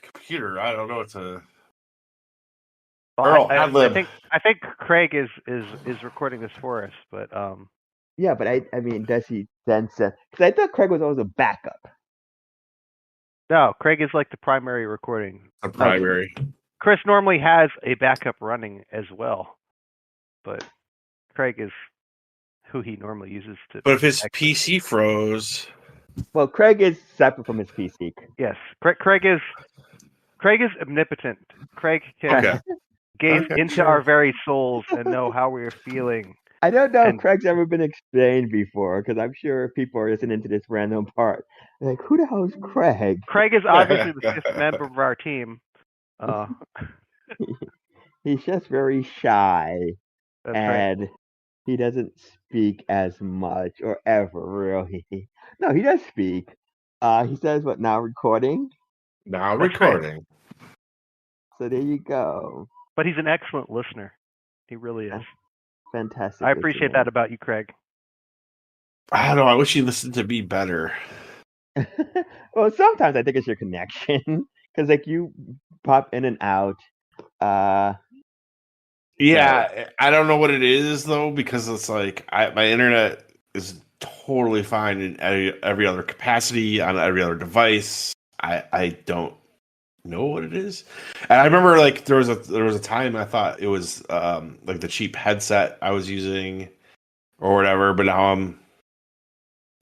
D: computer, I don't know what to.
B: Well,
D: Earl,
B: I
D: ad-lib.
B: think Craig is recording this for us, but
C: Yeah, but I mean, does he then say? Because I thought Craig was always a backup.
B: no, Craig is like the primary recording.
D: A primary.
B: Chris normally has a backup running as well, but Craig is who he normally uses to.
D: But if his PC froze,
C: Well, Craig is separate from his PC.
B: Yes, Craig is omnipotent. Craig can gaze into our very souls and know how we are feeling.
C: I don't know if Craig's ever been explained before, because I'm sure people are listening to this random part. They're like, who the hell is Craig?
B: Craig is obviously the fifth member of our team.
C: He's just very shy, and
B: right.
C: he doesn't speak as much or ever really. No, he does speak. He says, "What now? Recording."
D: Now recording.
C: Right. So there you go.
B: But he's an excellent listener. He really is.
C: Fantastic.
B: I appreciate that about you, Craig.
D: I don't know. I wish he listened to me better.
C: Well, sometimes I think it's your connection, because like you pop in and out.
D: Yeah, I don't know what it is though, because it's like my internet is totally fine in every other capacity on every other device. I don't know what it is. And I remember like there was a time I thought it was like the cheap headset I was using or whatever, but now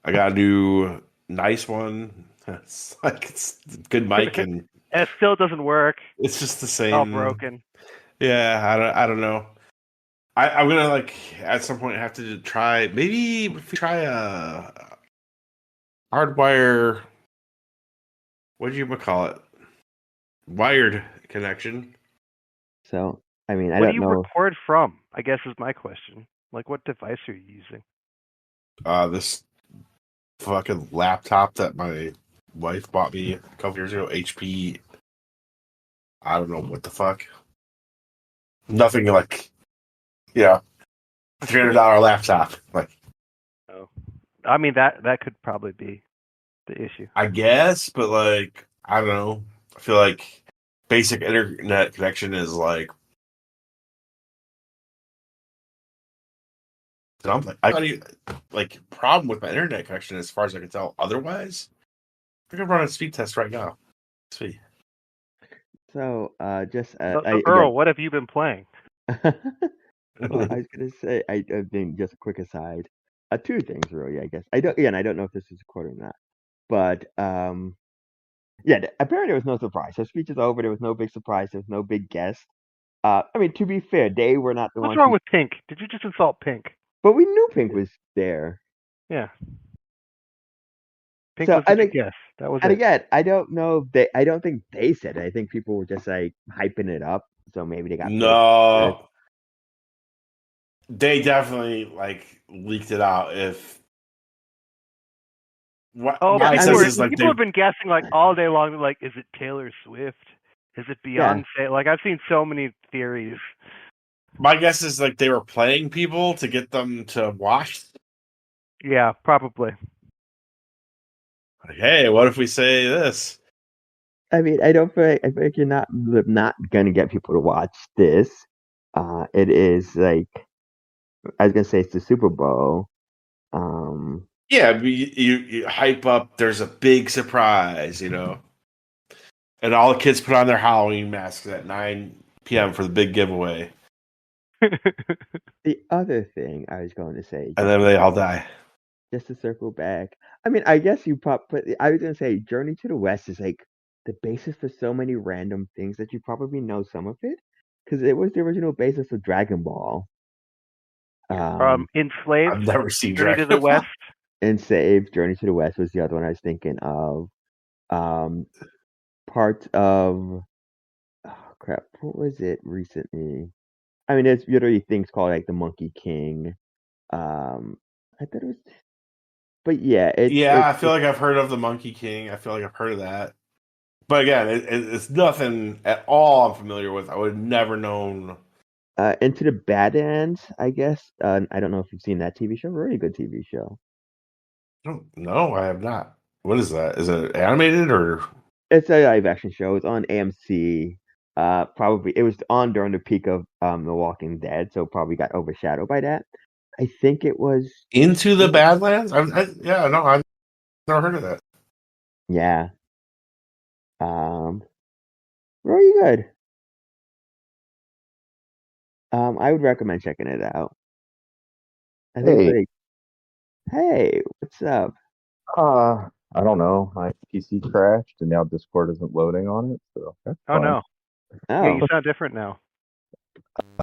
D: I got a new nice one. It's like it's good mic and
B: it still doesn't work.
D: It's just the same.
B: All broken.
D: Yeah, I don't know. I'm gonna like at some point have to try. Maybe if we try a hardwire. What do you call it? Wired connection.
C: So I mean, I
B: what
C: don't
B: do you
C: know.
B: record from? I guess is my question. Like, what device are you using?
D: This fucking laptop that my wife bought me a couple years ago. HP. I don't know what the fuck. Nothing like. Yeah, $300 laptop. Like,
B: oh, I mean that could probably be the issue.
D: I guess, but like, I don't know. I feel like basic internet connection is like something. I got like problem with my internet connection as far as I can tell. Otherwise, I can run a speed test right now. Sweet.
C: So just
B: Earl, what have you been playing?
C: Well, I was gonna say, I think just a quick aside. Two things really, I guess. I don't know if this is recorded or not, but yeah, apparently there was no surprise. Her speech is over. There was no big surprise. There was no big guest. I mean, to be fair, they were not the ones.
B: What's wrong with Pink? Did you just insult Pink?
C: But we knew Pink was there.
B: Yeah. Pink was a guest. That was
C: and
B: it.
C: again, I don't know. I don't think they said it. I think people were just like hyping it up. So maybe they got
D: no. They definitely like leaked it out. If
B: what people have been guessing like all day long. Like, is it Taylor Swift? Is it Beyonce? Yeah. Like, I've seen so many theories.
D: My guess is like they were playing people to get them to watch.
B: Yeah, probably.
D: Like, hey, what if we say this?
C: I mean, I feel like you're not going to get people to watch this. It is like, I was going to say it's the Super Bowl.
D: Yeah, you hype up, there's a big surprise, you know. And all the kids put on their Halloween masks at 9 p.m. for the big giveaway.
C: The other thing I was going to say.
D: And then they all die.
C: Just to circle back. I mean, I guess you I was going to say Journey to the West is like the basis for so many random things that you probably know some of it. Because it was the original basis of Dragon Ball.
B: Enslaved.
D: I've never seen
B: Journey to the West.
C: Enslaved, Journey to the West was the other one I was thinking of. Part of what was it recently? I mean, there's literally things called like the Monkey King. I thought it was, but yeah,
D: Yeah, I feel like I've heard of the Monkey King. I feel like I've heard of that. But again, it's nothing at all I'm familiar with. I would have never known.
C: Into the Badlands, I guess. I don't know if you've seen that TV show. Really good TV show.
D: No, I have not. What is that? Is it animated or?
C: It's a live action show. It's on AMC. Probably it was on during the peak of The Walking Dead, so probably got overshadowed by that. I think it was
D: Into the Badlands? Yeah, no, I've never heard of that.
C: Yeah. Really good. I would recommend checking it out. I think hey, what's up?
E: I don't know. My PC crashed and now Discord isn't loading on it. So that's fine.
B: No.
C: Oh.
B: Yeah, you sound different now.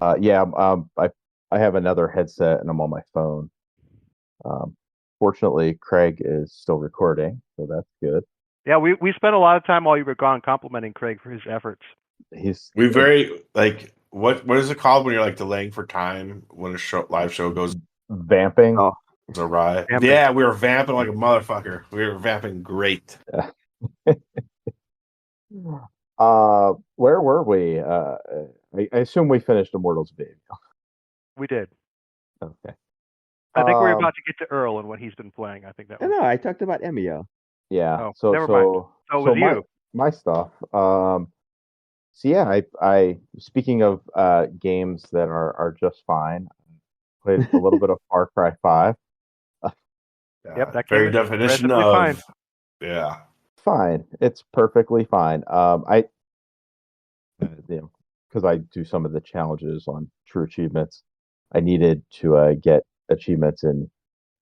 E: I have another headset and I'm on my phone. Fortunately, Craig is still recording, so that's good.
B: Yeah, we spent a lot of time while you were gone complimenting Craig for his efforts.
D: We very like what is it called when you're like delaying for time when a live show goes
E: vamping.
C: Oh.
D: Awry. Yeah, we were vamping like a motherfucker. We were vamping great.
E: Where were we? I assume we finished Immortals of Aveum.
B: We did.
E: Okay.
B: I think we're about to get to Earl and what he's been playing. I think that.
C: No, I talked about Emio.
E: Yeah.
B: Oh, never mind. So it was you.
E: My stuff. So yeah, I speaking of games that are just fine. Played a little bit of Far Cry 5.
B: Yep, that
D: very definition of
B: fine.
D: Yeah,
E: fine. It's perfectly fine. Because I do some of the challenges on True Achievements, I needed to get achievements in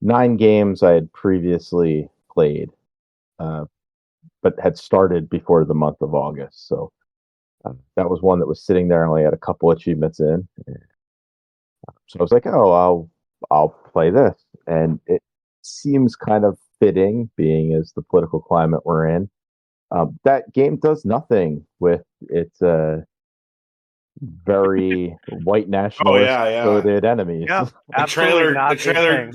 E: 9 games I had previously played, but had started before the month of August. So that was one that was sitting there and only had a couple achievements in. So I was like, oh, I'll play this, and it seems kind of fitting, being as the political climate we're in. That game does nothing with its very white nationalist coded enemies.
B: Yeah,
D: the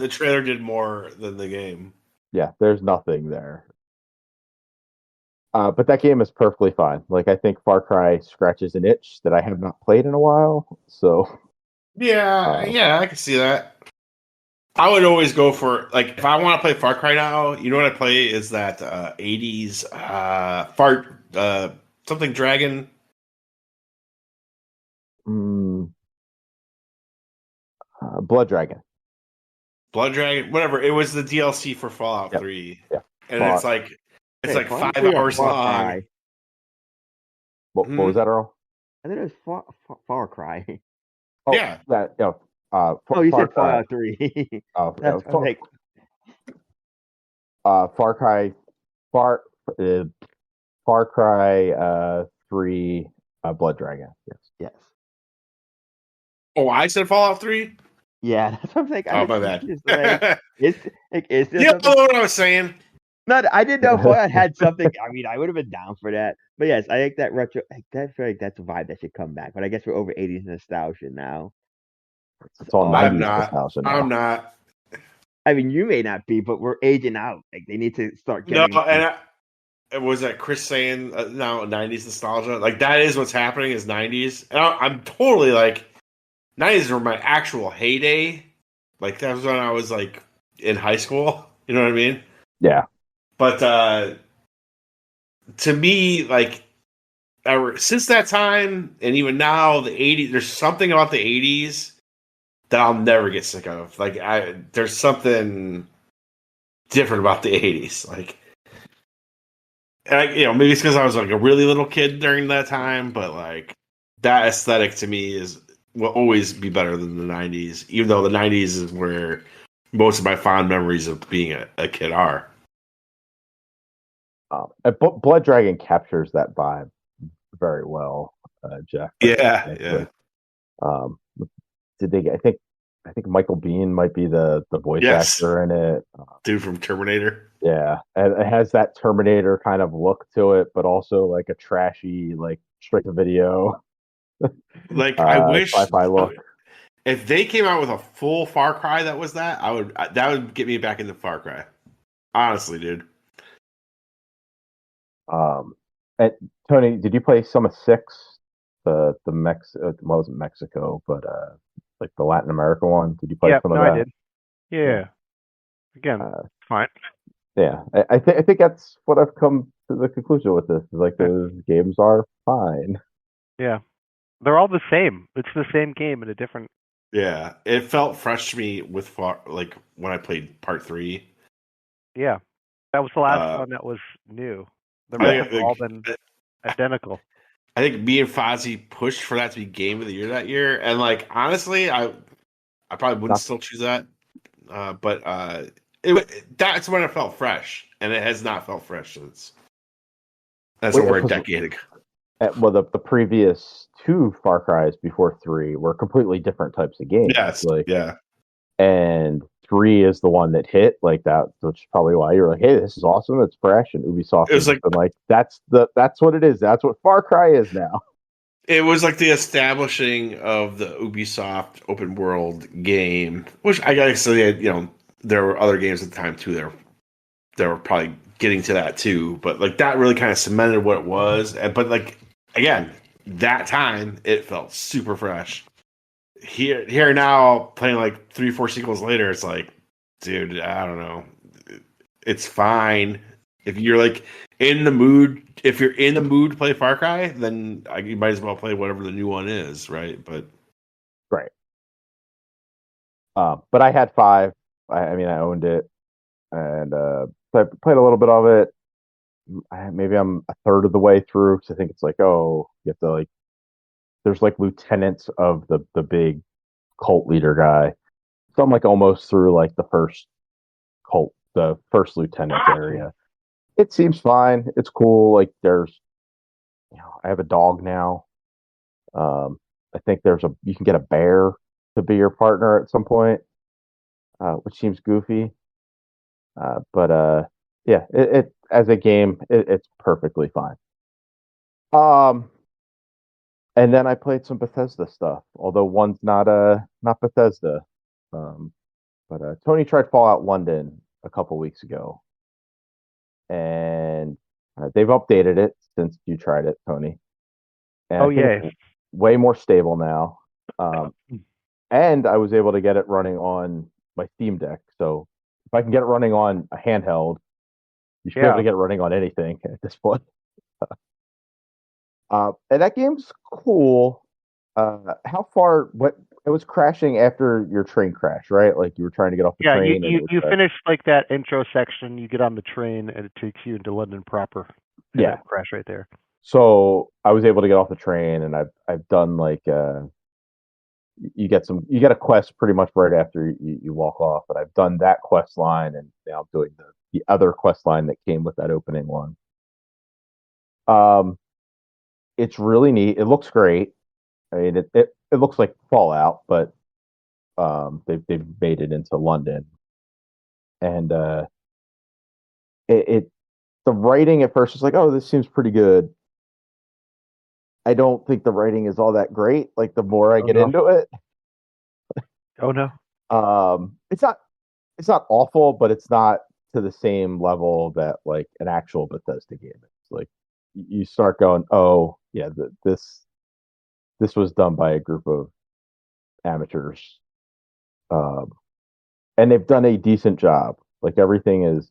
D: trailer did more than the game.
E: Yeah, there's nothing there. But that game is perfectly fine. Like, I think Far Cry scratches an itch that I have not played in a while. So
D: yeah, I can see that. I would always go for, like, if I want to play Far Cry now, you know what I play is that 80s something dragon.
E: Blood Dragon.
D: Blood Dragon, whatever. It was the DLC for Fallout 3.
E: Yeah.
D: And it's like 5 hours long.
E: What was that, Earl?
C: I think it was Far Cry.
E: Oh,
C: yeah.
E: That,
C: you said Fallout 3.
E: Oh,
C: that's
E: Far Cry, Far Cry 3, Blood Dragon.
C: Yes.
D: Oh, I said Fallout 3.
C: Yeah, that's what I'm saying.
D: Oh, my bad.
C: Is
D: you know what I was saying?
C: No, I didn't know Fallout had something. I mean, I would have been down for that. But yes, I think that retro. I feel like that's a vibe that should come back. But I guess we're over 80s nostalgia now.
E: It's all 90s nostalgia now.
D: I'm not.
C: I mean, you may not be, but we're aging out. Like, they need to start getting.
D: No, and was that Chris saying now 90s nostalgia? Like, that is what's happening is 90s. And I'm totally like, 90s were my actual heyday. Like, that was when I was like in high school. You know what I mean?
E: Yeah.
D: But to me, like, since that time and even now, the 80s, there's something about the 80s that I'll never get sick of. Like, there's something different about the 80s. Like, maybe it's because I was like a really little kid during that time, but like that aesthetic to me will always be better than the 90s, even though the 90s is where most of my fond memories of being a kid are.
E: Blood Dragon captures that vibe very well, Jeff.
D: Yeah.
E: Did they? I think Michael Biehn might be the voice actor in it.
D: Dude from Terminator.
E: Yeah, and it has that Terminator kind of look to it, but also like a trashy, like straight to video.
D: Like, I wish
E: sci-fi look.
D: If they came out with a full Far Cry that was that would get me back into Far Cry. Honestly, dude.
E: And Tony, did you play some of 6? Well, it wasn't Mexico, but like the Latin America one. Did you play some of that?
B: I did. Yeah. Again, fine.
E: Yeah, I think that's what I've come to the conclusion with this. Is like those games are fine.
B: Yeah, they're all the same. It's the same game in a different.
D: Yeah, it felt fresh to me with like when I played Part 3.
B: Yeah, that was the last one that was new. The rest have all been identical.
D: I think me and Fozzie pushed for that to be Game of the Year that year, and like honestly, I probably wouldn't still choose that, but that's when it felt fresh, and it has not felt fresh since. That's over a decade ago.
E: Well, the previous 2 Far Cries before 3 were completely different types of games.
D: Yes,
E: yeah. And 3 is the one that hit like that, which is probably why you're like, "Hey, this is awesome! It's fresh." And Ubisoft has been like, "That's what it is. That's what Far Cry is now."
D: It was like the establishing of the Ubisoft open world game, which I gotta say, there were other games at the time too. They were probably getting to that too, but like that really kind of cemented what it was. But like again, that time it felt super fresh. Here now, playing like 3-4 sequels later, it's like, dude, I don't know. It's fine if you're like in the mood. If you're in the mood to play Far Cry, then you might as well play whatever the new one is, right? But
E: right. But I had 5. I mean, I owned it, and I played a little bit of it. Maybe I'm a third of the way through, because I think it's like, you have to like. There's like lieutenants of the big cult leader guy. So I'm like almost through like the first lieutenant area. It seems fine. It's cool. Like there's, I have a dog now. I think you can get a bear to be your partner at some point, which seems goofy. But yeah, it as a game, it's perfectly fine. And then I played some Bethesda stuff, although one's not Bethesda. But Tony tried Fallout London a couple weeks ago, and they've updated it since you tried it, Tony. And it's way more stable now. And I was able to get it running on my Steam Deck. So if I can get it running on a handheld, you should be able to get it running on anything at this point. And that game's cool. How far? What? It was crashing after your train crash, right? Like you were trying to get off the train.
B: You finish like that intro section. You get on the train, and it takes you into London proper.
E: Yeah,
B: crash right there.
E: So I was able to get off the train, and I've done like you get a quest pretty much right after you walk off. But I've done that quest line, and now I'm doing the other quest line that came with that opening one. It's really neat. It looks great. I mean, it looks like Fallout, but they've made it into London, and the writing at first was like, oh, this seems pretty good. I don't think the writing is all that great. Like the more I get into it,
B: oh no,
E: it's not awful, but it's not to the same level that like an actual Bethesda game is. Like you start going, oh yeah, this was done by a group of amateurs, and they've done a decent job. Like everything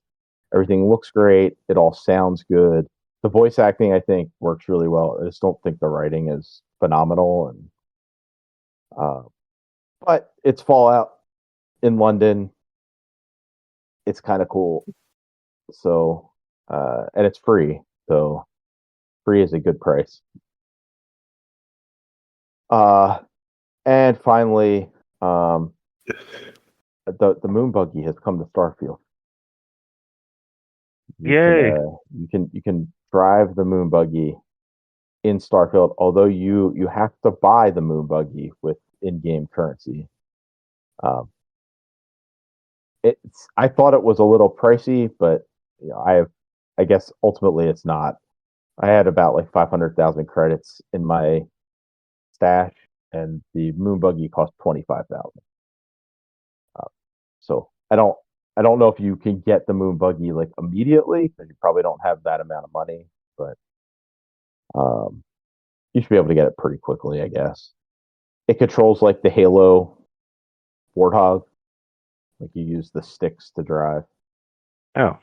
E: looks great. It all sounds good. The voice acting, I think, works really well. I just don't think the writing is phenomenal, and but it's Fallout in London. It's kind of cool. So, and it's free. So, free is a good price. And finally, the moon buggy has come to Starfield.
B: Yay!
E: You can drive the moon buggy in Starfield, although you have to buy the moon buggy with in-game currency. I thought it was a little pricey, but I guess ultimately it's not. I had about like 500,000 credits in my stash, and the moon buggy cost 25,000. So I don't know if you can get the moon buggy like immediately because you probably don't have that amount of money, but you should be able to get it pretty quickly, I guess. It controls like the Halo Warthog, like you use the sticks to drive.
B: Oh,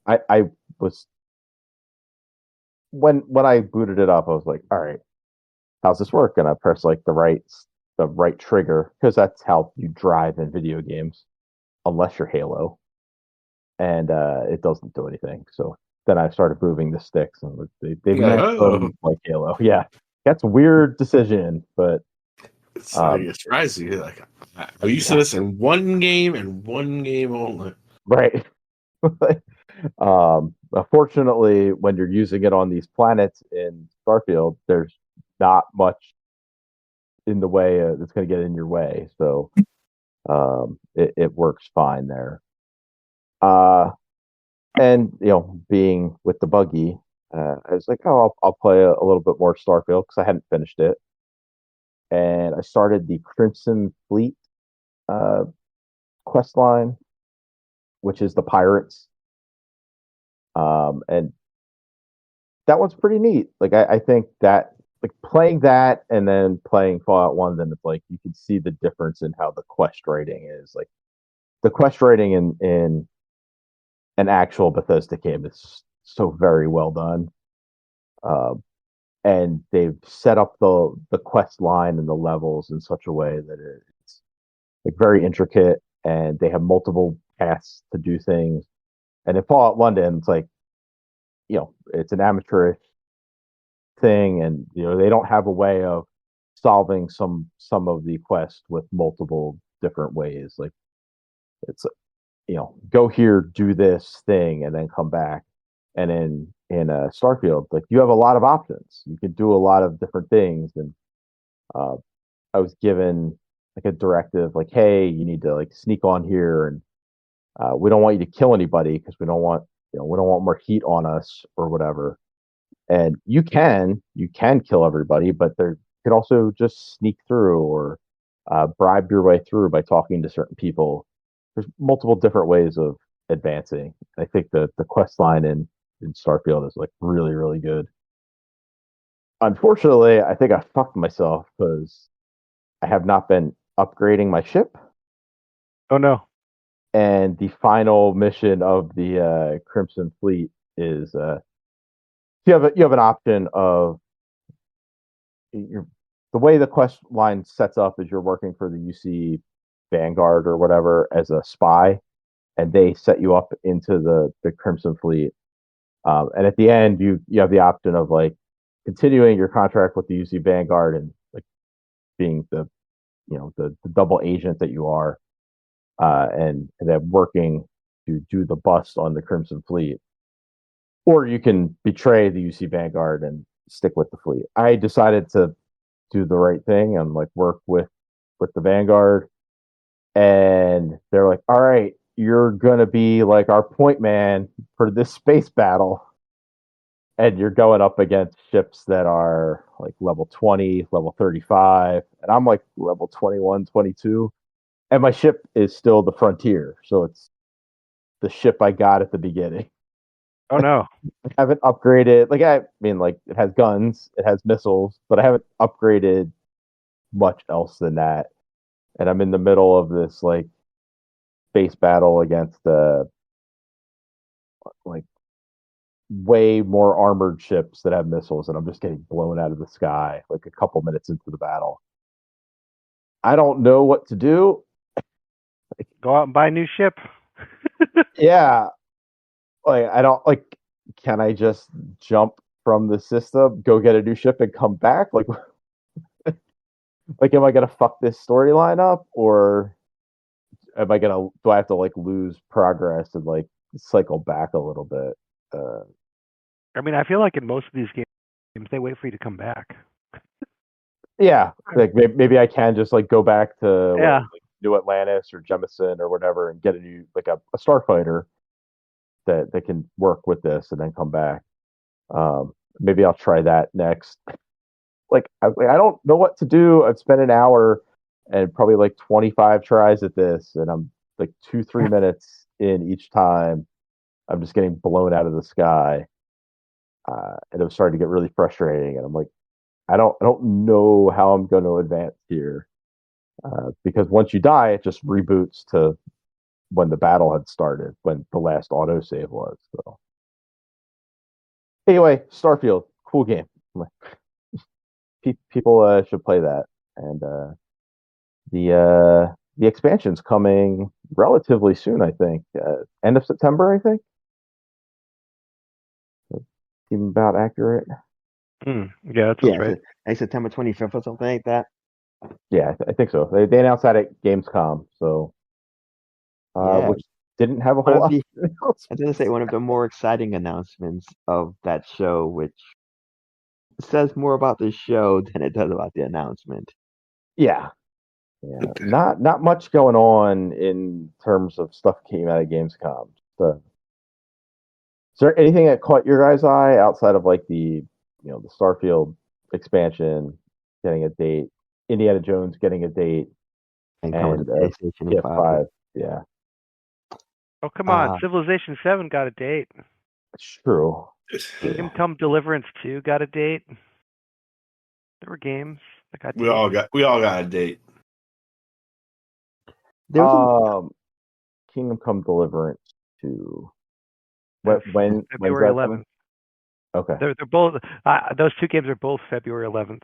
E: I was when I booted it up, I was like, all right, how's this work? And I press like the right trigger because that's how you drive in video games, unless you're Halo, and it doesn't do anything. So then I started moving the sticks, and they meant them like Halo. Yeah, that's a weird decision, but
D: it's surprising. Like I'm used to this in one game and one game only.
E: Right. Unfortunately, when you're using it on these planets in Starfield, there's not much in the way that's going to get in your way. So it works fine there. And being with the buggy, I was like, oh, I'll play a little bit more Starfield because I hadn't finished it, and I started the Crimson Fleet quest line, which is the pirates. And that one's pretty neat. Like I think that like playing that and then playing Fallout 1, then it's like you can see the difference in how the quest writing is. Like the quest writing in an actual Bethesda game is so very well done. And they've set up the quest line and the levels in such a way that it's like very intricate, and they have multiple paths to do things. And in Fallout London, it's like, it's an amateurish thing, and they don't have a way of solving some of the quests with multiple different ways. Like it's go here, do this thing, and then come back. And in Starfield, like you have a lot of options. You can do a lot of different things. And I was given like a directive, like, hey, you need to like sneak on here, and we don't want you to kill anybody because we don't want more heat on us or whatever. And you can kill everybody, but there you can also just sneak through or bribe your way through by talking to certain people. There's multiple different ways of advancing. I think the quest line in Starfield is like really, really good. Unfortunately, I think I fucked myself because I have not been upgrading my ship.
B: Oh no.
E: And the final mission of the Crimson Fleet is you have an option of the way the quest line sets up is you're working for the UC Vanguard or whatever as a spy, and they set you up into the Crimson Fleet. And at the end, you have the option of like continuing your contract with the UC Vanguard and like being the double agent that you are, and then working to do the bust on the Crimson Fleet, or you can betray the UC Vanguard and stick with the fleet. I decided to do the right thing and like work with the Vanguard, and they're like, all right, you're gonna be like our point man for this space battle, and you're going up against ships that are like level 20, level 35, and I'm like level 21, 22, and my ship is still the Frontier, so it's the ship I got at the beginning.
B: Oh no.
E: I haven't upgraded. Like I mean, like it has guns, it has missiles, but I haven't upgraded much else than that. And I'm in the middle of this like space battle against like way more armored ships that have missiles, and I'm just getting blown out of the sky like a couple minutes into the battle. I don't know what to do.
B: Go out and buy a new ship.
E: Yeah. Like I don't like. Can I just jump from the system, go get a new ship, and come back? Like, like, am I gonna fuck this storyline up, or am I gonna? Do I have to like lose progress and like cycle back a little bit?
B: I mean, I feel like in most of these games, they wait for you to come back.
E: Yeah, like maybe I can just like go back to
B: Yeah.
E: like, New Atlantis or Jemison or whatever and get a new like a starfighter that can work with this and then come back. Maybe I'll try that next. Like I don't know what to do. I've spent an hour and probably like 25 tries at this, and I'm like 2-3 minutes in each time. I'm just getting blown out of the sky, and it was starting to get really frustrating. And I'm like, I don't know how I'm going to advance here, because once you die, it just reboots to when the battle had started, when the last autosave was. So anyway, Starfield, cool game. People should play that, and the expansion's coming relatively soon. I think end of September. I think seem about accurate.
B: Yeah, that sounds right.
C: Like September 25th or something like that.
E: Yeah, I think so. They announced that at Gamescom, so which didn't have a whole lot.
C: I was going to say one of the more exciting announcements of that show, which says more about the show than it does about the announcement.
E: Yeah. Not much going on in terms of stuff came out of Gamescom. Is there anything that caught your guys' eye outside of like the Starfield expansion getting a date, Indiana Jones getting a date,
C: and
E: PlayStation 5? Yeah.
B: Oh, come on. Civilization 7 got a date.
E: It's true.
B: Kingdom Come Deliverance 2 got a date. There were games that got dates.
D: We all got a date.
E: Kingdom Come Deliverance 2. When
B: February 11th.
E: Okay.
B: They're both those two games are both February 11th.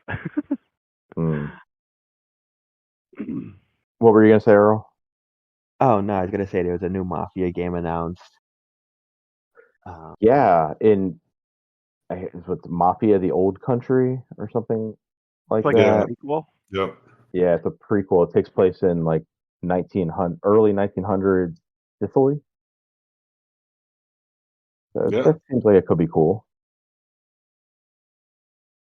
E: What were you gonna say, Earl?
C: Oh no, I was gonna say there was a new Mafia game announced.
E: Yeah, it's with Mafia: The Old Country or something like that.
B: A prequel?
D: Yep.
E: Yeah, it's a prequel. It takes place in like early 1900s Sicily. So that seems like it could be cool.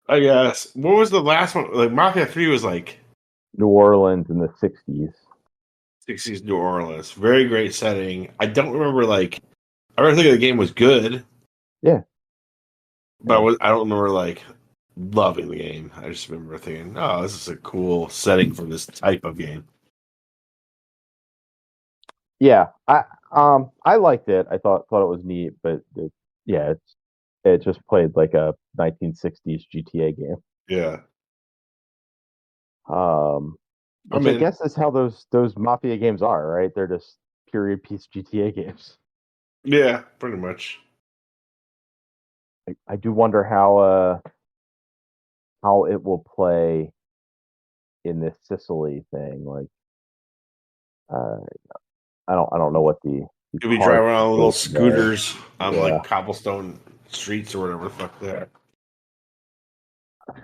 D: I guess. What was the last one? Like Mafia 3 was like
E: New Orleans in the 60s.
D: 60s New Orleans. Very great setting. I don't remember I remember thinking the game was good.
E: Yeah.
D: But I don't remember loving the game. I just remember thinking, oh, this is a cool setting for this type of game.
E: Yeah. I liked it. I thought it was neat, but it just played like a 1960s GTA game.
D: Yeah.
E: Which I guess is how those Mafia games are, right? They're just period piece GTA games.
D: Yeah, pretty much.
E: I do wonder how it will play in this Sicily thing. Like, I don't know what the
D: you'll be driving around little scooters on cobblestone streets or whatever the fuck there.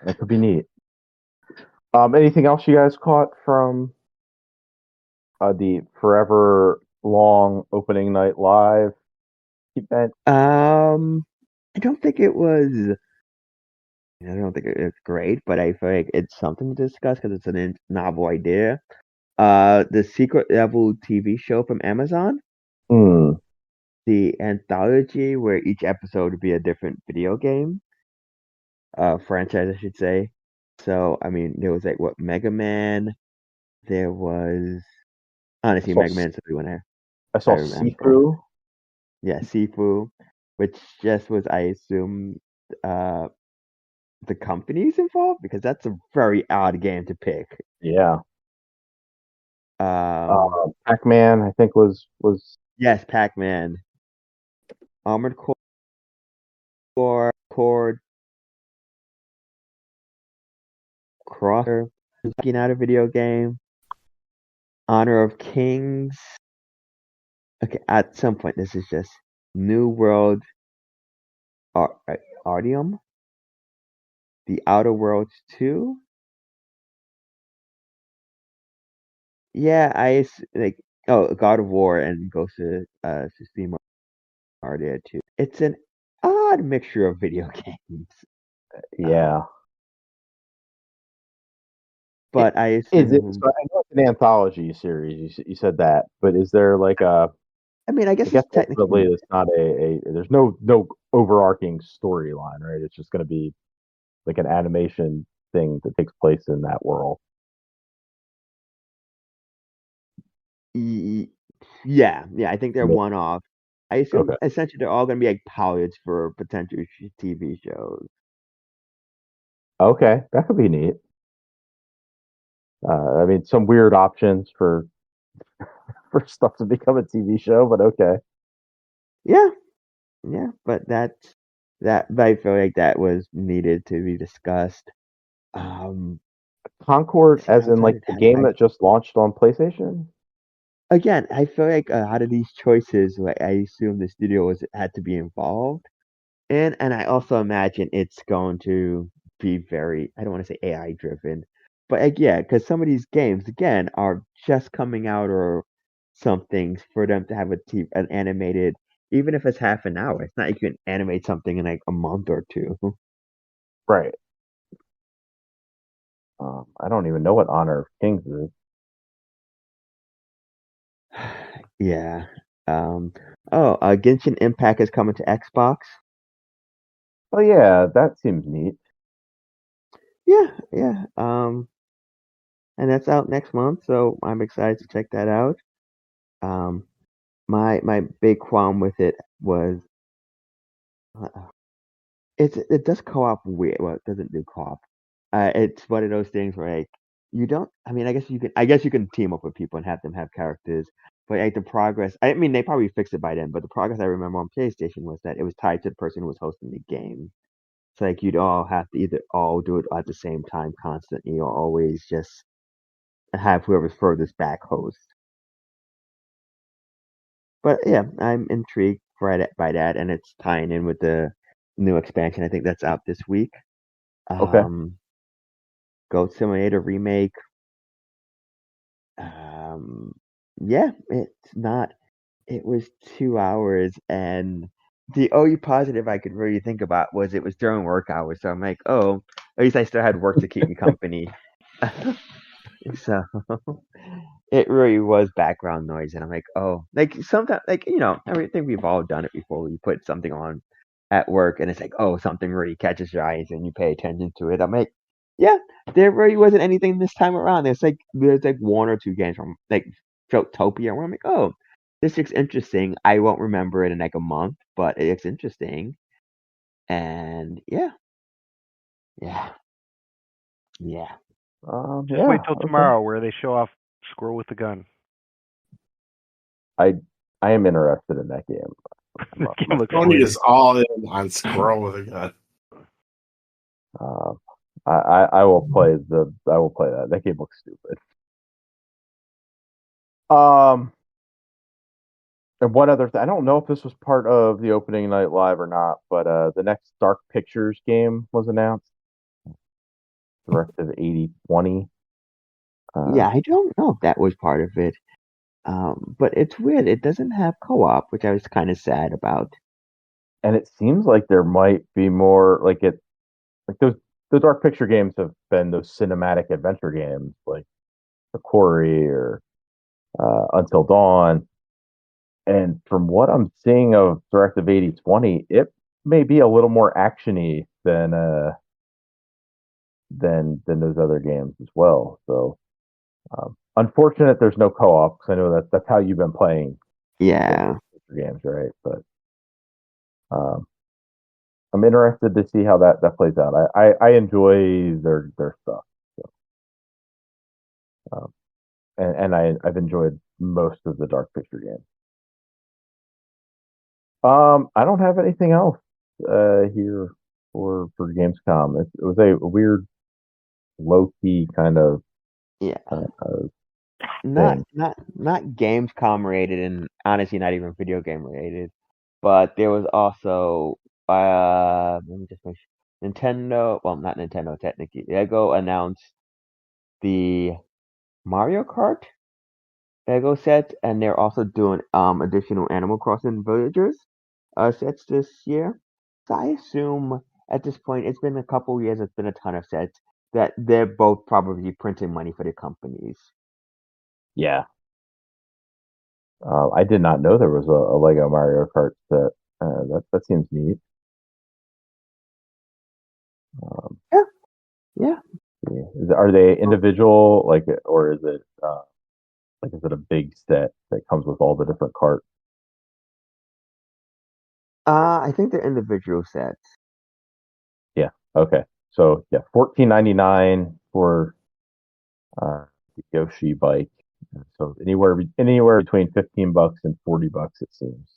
E: That could be neat. Anything else you guys caught from the forever long opening night live event?
C: I don't think it was. I don't think it's great, but I feel like it's something to discuss because it's a novel idea. The Secret Level TV show from Amazon. The anthology where each episode would be a different video game. Franchise, I should say. So, I mean, there was Mega Man. There was honestly Mega Man's everyone here.
E: I saw Sifu.
C: Yeah, Sifu, which just was, I assume, the companies involved because that's a very odd game to pick.
E: Yeah. Pac-Man, I think was
C: yes, Pac-Man. Armored Core, Crosser, looking at a video game. Honor of Kings. Okay, at some point, this is just New World Ardium. The Outer Worlds 2. Yeah, God of War and Ghost of Tsushima are there too. It's an odd mixture of video games.
E: Yeah.
C: But I assume
E: I know it's an anthology series. You said that, but is there like a?
C: I mean, I guess it's technically
E: it's not there's no overarching storyline, right? It's just going to be like an animation thing that takes place in that world.
C: Yeah, I think they're one-off. I assume
E: Okay.
C: essentially they're all going to be like pilots for potential TV shows.
E: Okay, that could be neat. I mean, some weird options for stuff to become a TV show, but okay.
C: Yeah, but that. But I feel like that was needed to be discussed.
E: Concord, as in like the
C: that,
E: game that just launched on PlayStation.
C: Again, I feel like out of these choices, like I assume the studio had to be involved, and I also imagine it's going to be very, I don't want to say AI driven, but yeah, because some of these games again are just coming out or something for them to have an animated, even if it's half an hour. It's not like you can animate something in like a month or two.
E: Right. I don't even know what Honor of Kings is.
C: Yeah. Genshin Impact is coming to Xbox.
E: Oh yeah, that seems neat.
C: Yeah. And that's out next month, so I'm excited to check that out. My big qualm with it was it does co-op weird. Well, it doesn't do co-op. It's one of those things where like you don't. I mean, I guess you can team up with people and have them have characters, but like the progress. I mean, they probably fixed it by then, but the progress I remember on PlayStation was that it was tied to the person who was hosting the game. So like you'd all have to either all do it at the same time constantly, or always just have whoever's furthest back host. But yeah, I'm intrigued by that, and it's tying in with the new expansion. I think that's out this week.
E: Okay.
C: Goat Simulator remake. Yeah, it's not. It was 2 hours, and the only positive I could really think about was it was during work hours. So I'm like, oh, at least I still had work to keep me company. So it really was background noise, and I'm like, oh, like sometimes, like I think we've all done it before. We put something on at work, and it's like, oh, something really catches your eyes, and you pay attention to it. I'm like, yeah, there really wasn't anything this time around. There's like one or two games from like Filtopia where I'm like, oh, this looks interesting. I won't remember it in like a month, but it looks interesting, and yeah.
B: Just wait till tomorrow where they show off Squirrel with the gun.
E: I am interested in that game.
B: The game looks
D: Tony is all in on Squirrel with a gun.
E: I will play that. That game looks stupid. And one other thing, I don't know if this was part of the opening night live or not, but the next Dark Pictures game was announced. Directive 8020.
C: Yeah, I don't know if that was part of it. But it's weird. It doesn't have co-op, which I was kind of sad about.
E: And it seems like there might be more like those the Dark Picture games have been those cinematic adventure games like The Quarry or Until Dawn. And from what I'm seeing of Directive 8020, it may be a little more actiony than those other games as well. So unfortunate there's no co-op because I know that's how you've been playing.
C: Yeah.
E: Games, right? But I'm interested to see how that plays out. I enjoy their stuff. So. And I've enjoyed most of the Dark Picture games. I don't have anything else here for Gamescom. It was a weird, low key kind of
C: not Gamescom related, and honestly, not even video game related. But there was also let me just make sure. Nintendo. Well, not Nintendo technically. Lego announced the Mario Kart Lego set, and they're also doing additional Animal Crossing Villagers sets this year. So I assume at this point, it's been a couple years, it's been a ton of sets, that they're both probably printing money for the companies.
E: Yeah. I did not know there was a Lego Mario Kart set. That seems neat.
C: Yeah.
E: Are they individual, like, or is it like, is it a big set that comes with all the different carts?
C: I think they're individual sets.
E: Yeah. Okay. So yeah, $14.99 for the Yoshi bike. So anywhere between $15 and $40, it seems.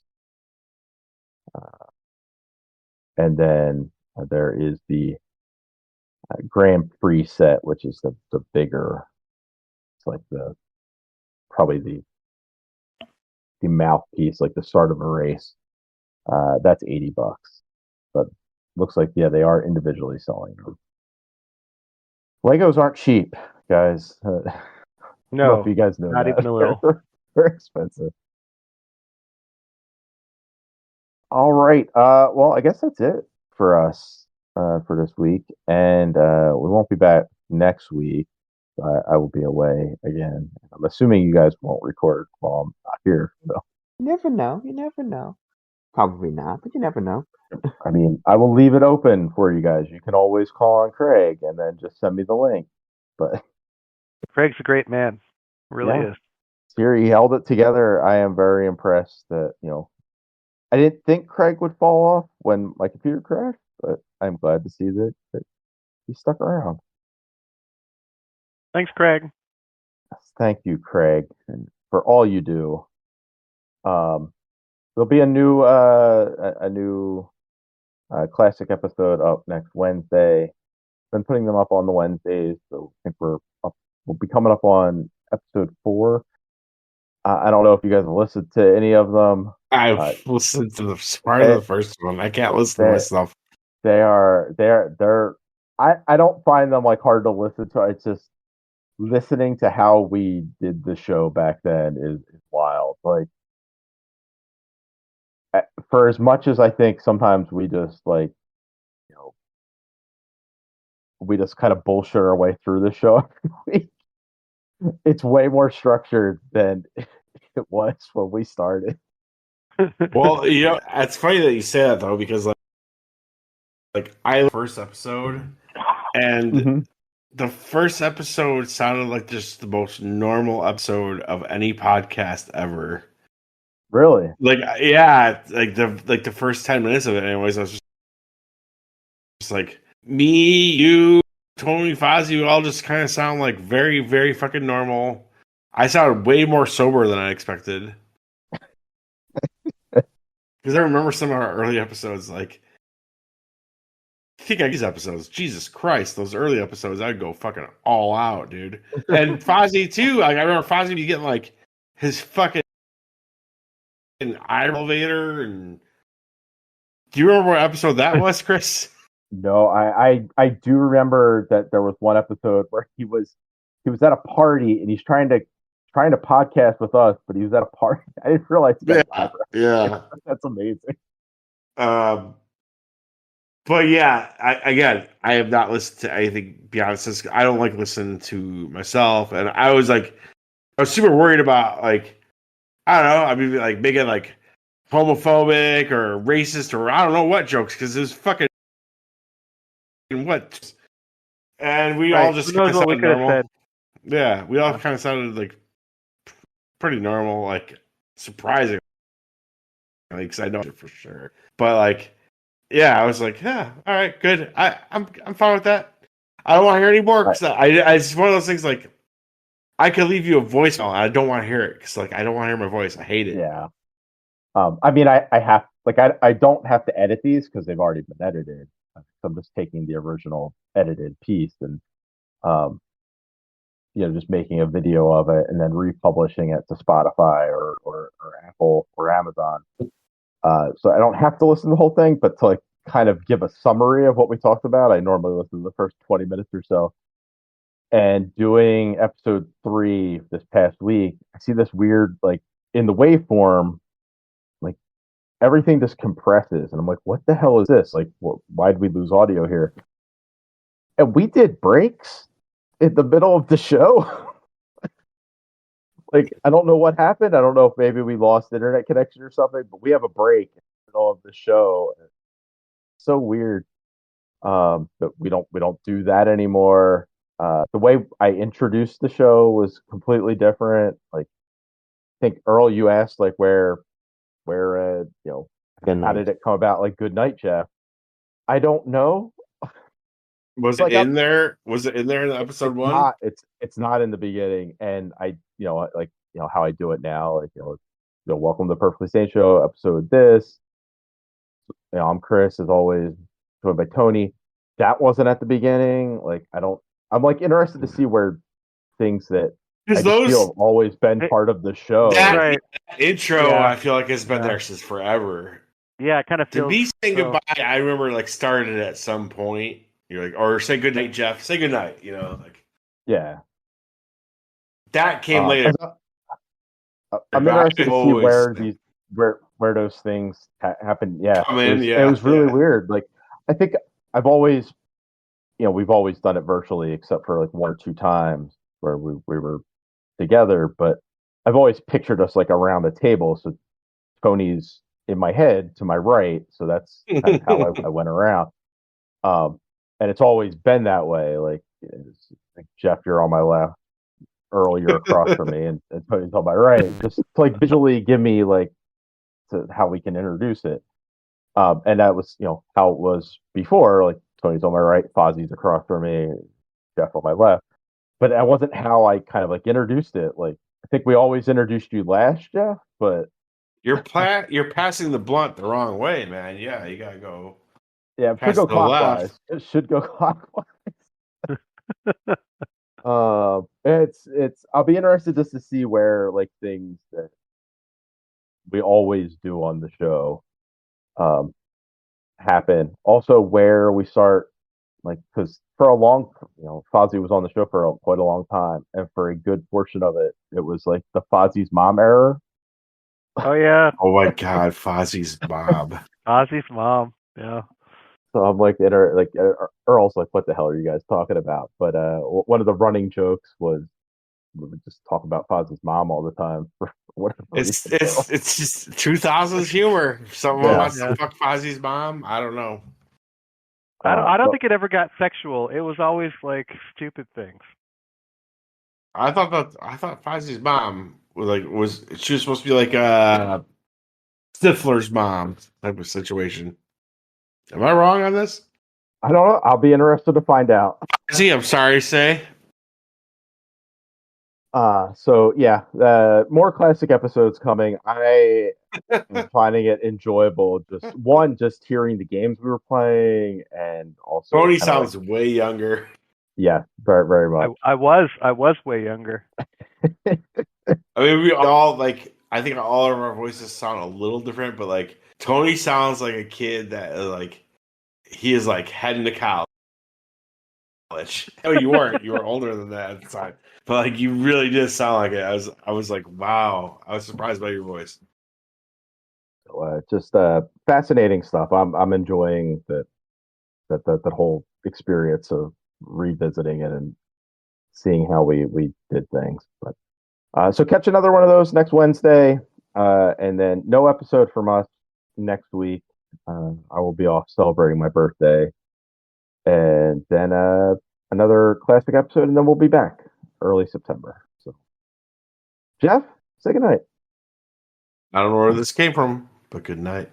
E: And then there is the Grand Prix set, which is the bigger. It's like probably the mouthpiece, like the start of a race. That's $80. But looks like, yeah, they are individually selling them. Legos aren't cheap, guys. I don't know if you guys know
B: not
E: that.
B: even a little.
E: They're expensive. All right. Well, I guess that's it for us for this week, and we won't be back next week. I will be away again. I'm assuming you guys won't record while I'm not here. So.
C: You never know. You never know. Probably not, but you never know.
E: I mean, I will leave it open for you guys. You can always call on Craig and then just send me the link. But
B: Craig's a great man. Really is.
E: Here, he held it together. I am very impressed that, I didn't think Craig would fall off when my computer crashed, but I'm glad to see that he stuck around.
B: Thanks, Craig.
E: Thank you, Craig, and for all you do. There'll be a new classic episode up next Wednesday. Been putting them up on the Wednesdays, so I think we'll be coming up on episode 4. I don't know if you guys have listened to any of them.
D: I've listened to the part of the first one. I can't listen to myself.
E: They're I don't find them like hard to listen to. It's just listening to how we did the show back then is wild. Like, for as much as I think sometimes we just we just kind of bullshit our way through the show every week, it's way more structured than it was when we started.
D: Well, it's funny that you say that though, because like I first episode, and the first episode sounded like just the most normal episode of any podcast ever.
E: Really?
D: Like, yeah, like the first 10 minutes of it. Anyways, I was just like me, you, Tony, Fozzie, we all just kind of sound like very, very fucking normal. I sounded way more sober than I expected. Because I remember some of our early episodes, like, I think these episodes, Jesus Christ, those early episodes, I'd go fucking all out, dude. And Fozzie, too. Like, I remember Fozzie be getting, like, his fucking eye elevator. And do you remember what episode that was, Chris?
E: No, I do remember that there was one episode where he was at a party and he's trying to podcast with us, but he was at a party. I didn't realize that.
D: Yeah.
E: That's amazing.
D: But yeah, I have not listened to anything beyond this. I don't like listening to myself, and I was super worried about, like, I don't know, I mean, like, making like homophobic or racist or I don't know what jokes, because it was fucking what, and we all just kind of sounded normal. Yeah, we all kind of sounded like pretty normal, like surprising, because I know it for sure. But like, yeah, I was like, yeah, all right, good. I'm fine with that. I don't want to hear any more, because it's one of those things, like, I could leave you a voicemail and I don't want to hear it, because like I don't want to hear my voice. I hate it.
E: Yeah. I mean, I have, like, I don't have to edit these because they've already been edited. So I'm just taking the original edited piece and just making a video of it and then republishing it to Spotify or Apple or Amazon. So I don't have to listen to the whole thing, but to like kind of give a summary of what we talked about, I normally listen to the first 20 minutes or so. And doing episode 3 this past week, I see this weird, like, in the waveform, like, everything just compresses. And I'm like, what the hell is this? Like, why did we lose audio here? And we did breaks in the middle of the show. Like, I don't know what happened. I don't know if maybe we lost internet connection or something, but we have a break in the middle of the show. It's so weird. But we don't do that anymore. The way I introduced the show was completely different. Like, I think Earl, you asked like where how did it come about? Like, good night, Jeff. I don't know.
D: Was it in there? Was it in there in episode one?
E: It's not in the beginning, and I how I do it now. Like, welcome to the Perfectly Sane Show episode. This, I'm Chris, as always, joined by Tony. That wasn't at the beginning. Like, I'm like interested to see where things that I just feel have always been part of the show.
D: That intro, I feel like has been there since forever.
B: Yeah, it kind of feels.
D: To be saying goodbye, I remember like started at some point. You're like, or say good night, Jeff. Say good night. Like.
E: Yeah.
D: That came later.
E: I'm interested to see where those things happen. Yeah, it was really weird. Like, I think I've always, we've always done it virtually, except for like one or two times where we were together. But I've always pictured us like around a table. So Tony's in my head to my right, so that's kind of how I went around. And it's always been that way. Like Jeff, you're on my left. Earl, you're across from me, and Tony's on my right. Just to, like, visually give me like how we can introduce it. And that was how it was before. Like, Tony's on my right, Fozzie's across from me, Jeff on my left. But that wasn't how I kind of like introduced it. Like, I think we always introduced you last, Jeff. But
D: you're passing the blunt the wrong way, man. Yeah, you gotta go.
E: Yeah, it should go clockwise. It should go clockwise. It's. I'll be interested just to see where like things that we always do on the show, happen. Also, where we start, like, because for a long, Fozzie was on the show for quite a long time, and for a good portion of it, it was like the Fozzie's mom era.
B: Oh yeah.
D: Oh my God, Fozzie's mom.
B: Fozzie's mom. Yeah.
E: So I'm like, Earl's like, what the hell are you guys talking about? But one of the running jokes was we would just talk about Fozzie's mom all the time. For whatever
D: reason. It's just 2000s humor. If someone wants to fuck Fozzie's mom, I don't know.
B: I don't think it ever got sexual. It was always like stupid things.
D: I thought Fozzie's mom was she was supposed to be like Stifler's mom type of situation. Am I wrong on this?
E: I don't know. I'll be interested to find out.
D: Fozzie, I'm sorry to say.
E: So yeah, more classic episodes coming. I am finding it enjoyable. Just hearing the games we were playing, and also
D: Tony sounds way younger.
E: Yeah, very, very much.
B: I was way younger.
D: I mean, we all I think all of our voices sound a little different, but like Tony sounds like a kid that like he is like heading to college. Oh, you weren't. You were older than that at the time. But like you really did sound like it. I was like, wow. I was surprised by your voice.
E: So, just fascinating stuff. I'm enjoying that whole experience of revisiting it and seeing how we did things. But so catch another one of those next Wednesday, and then no episode from us next week. I will be off celebrating my birthday, and then another classic episode, and then we'll be back early September. So, Jeff, say goodnight.
D: I don't know where this came from, but good night.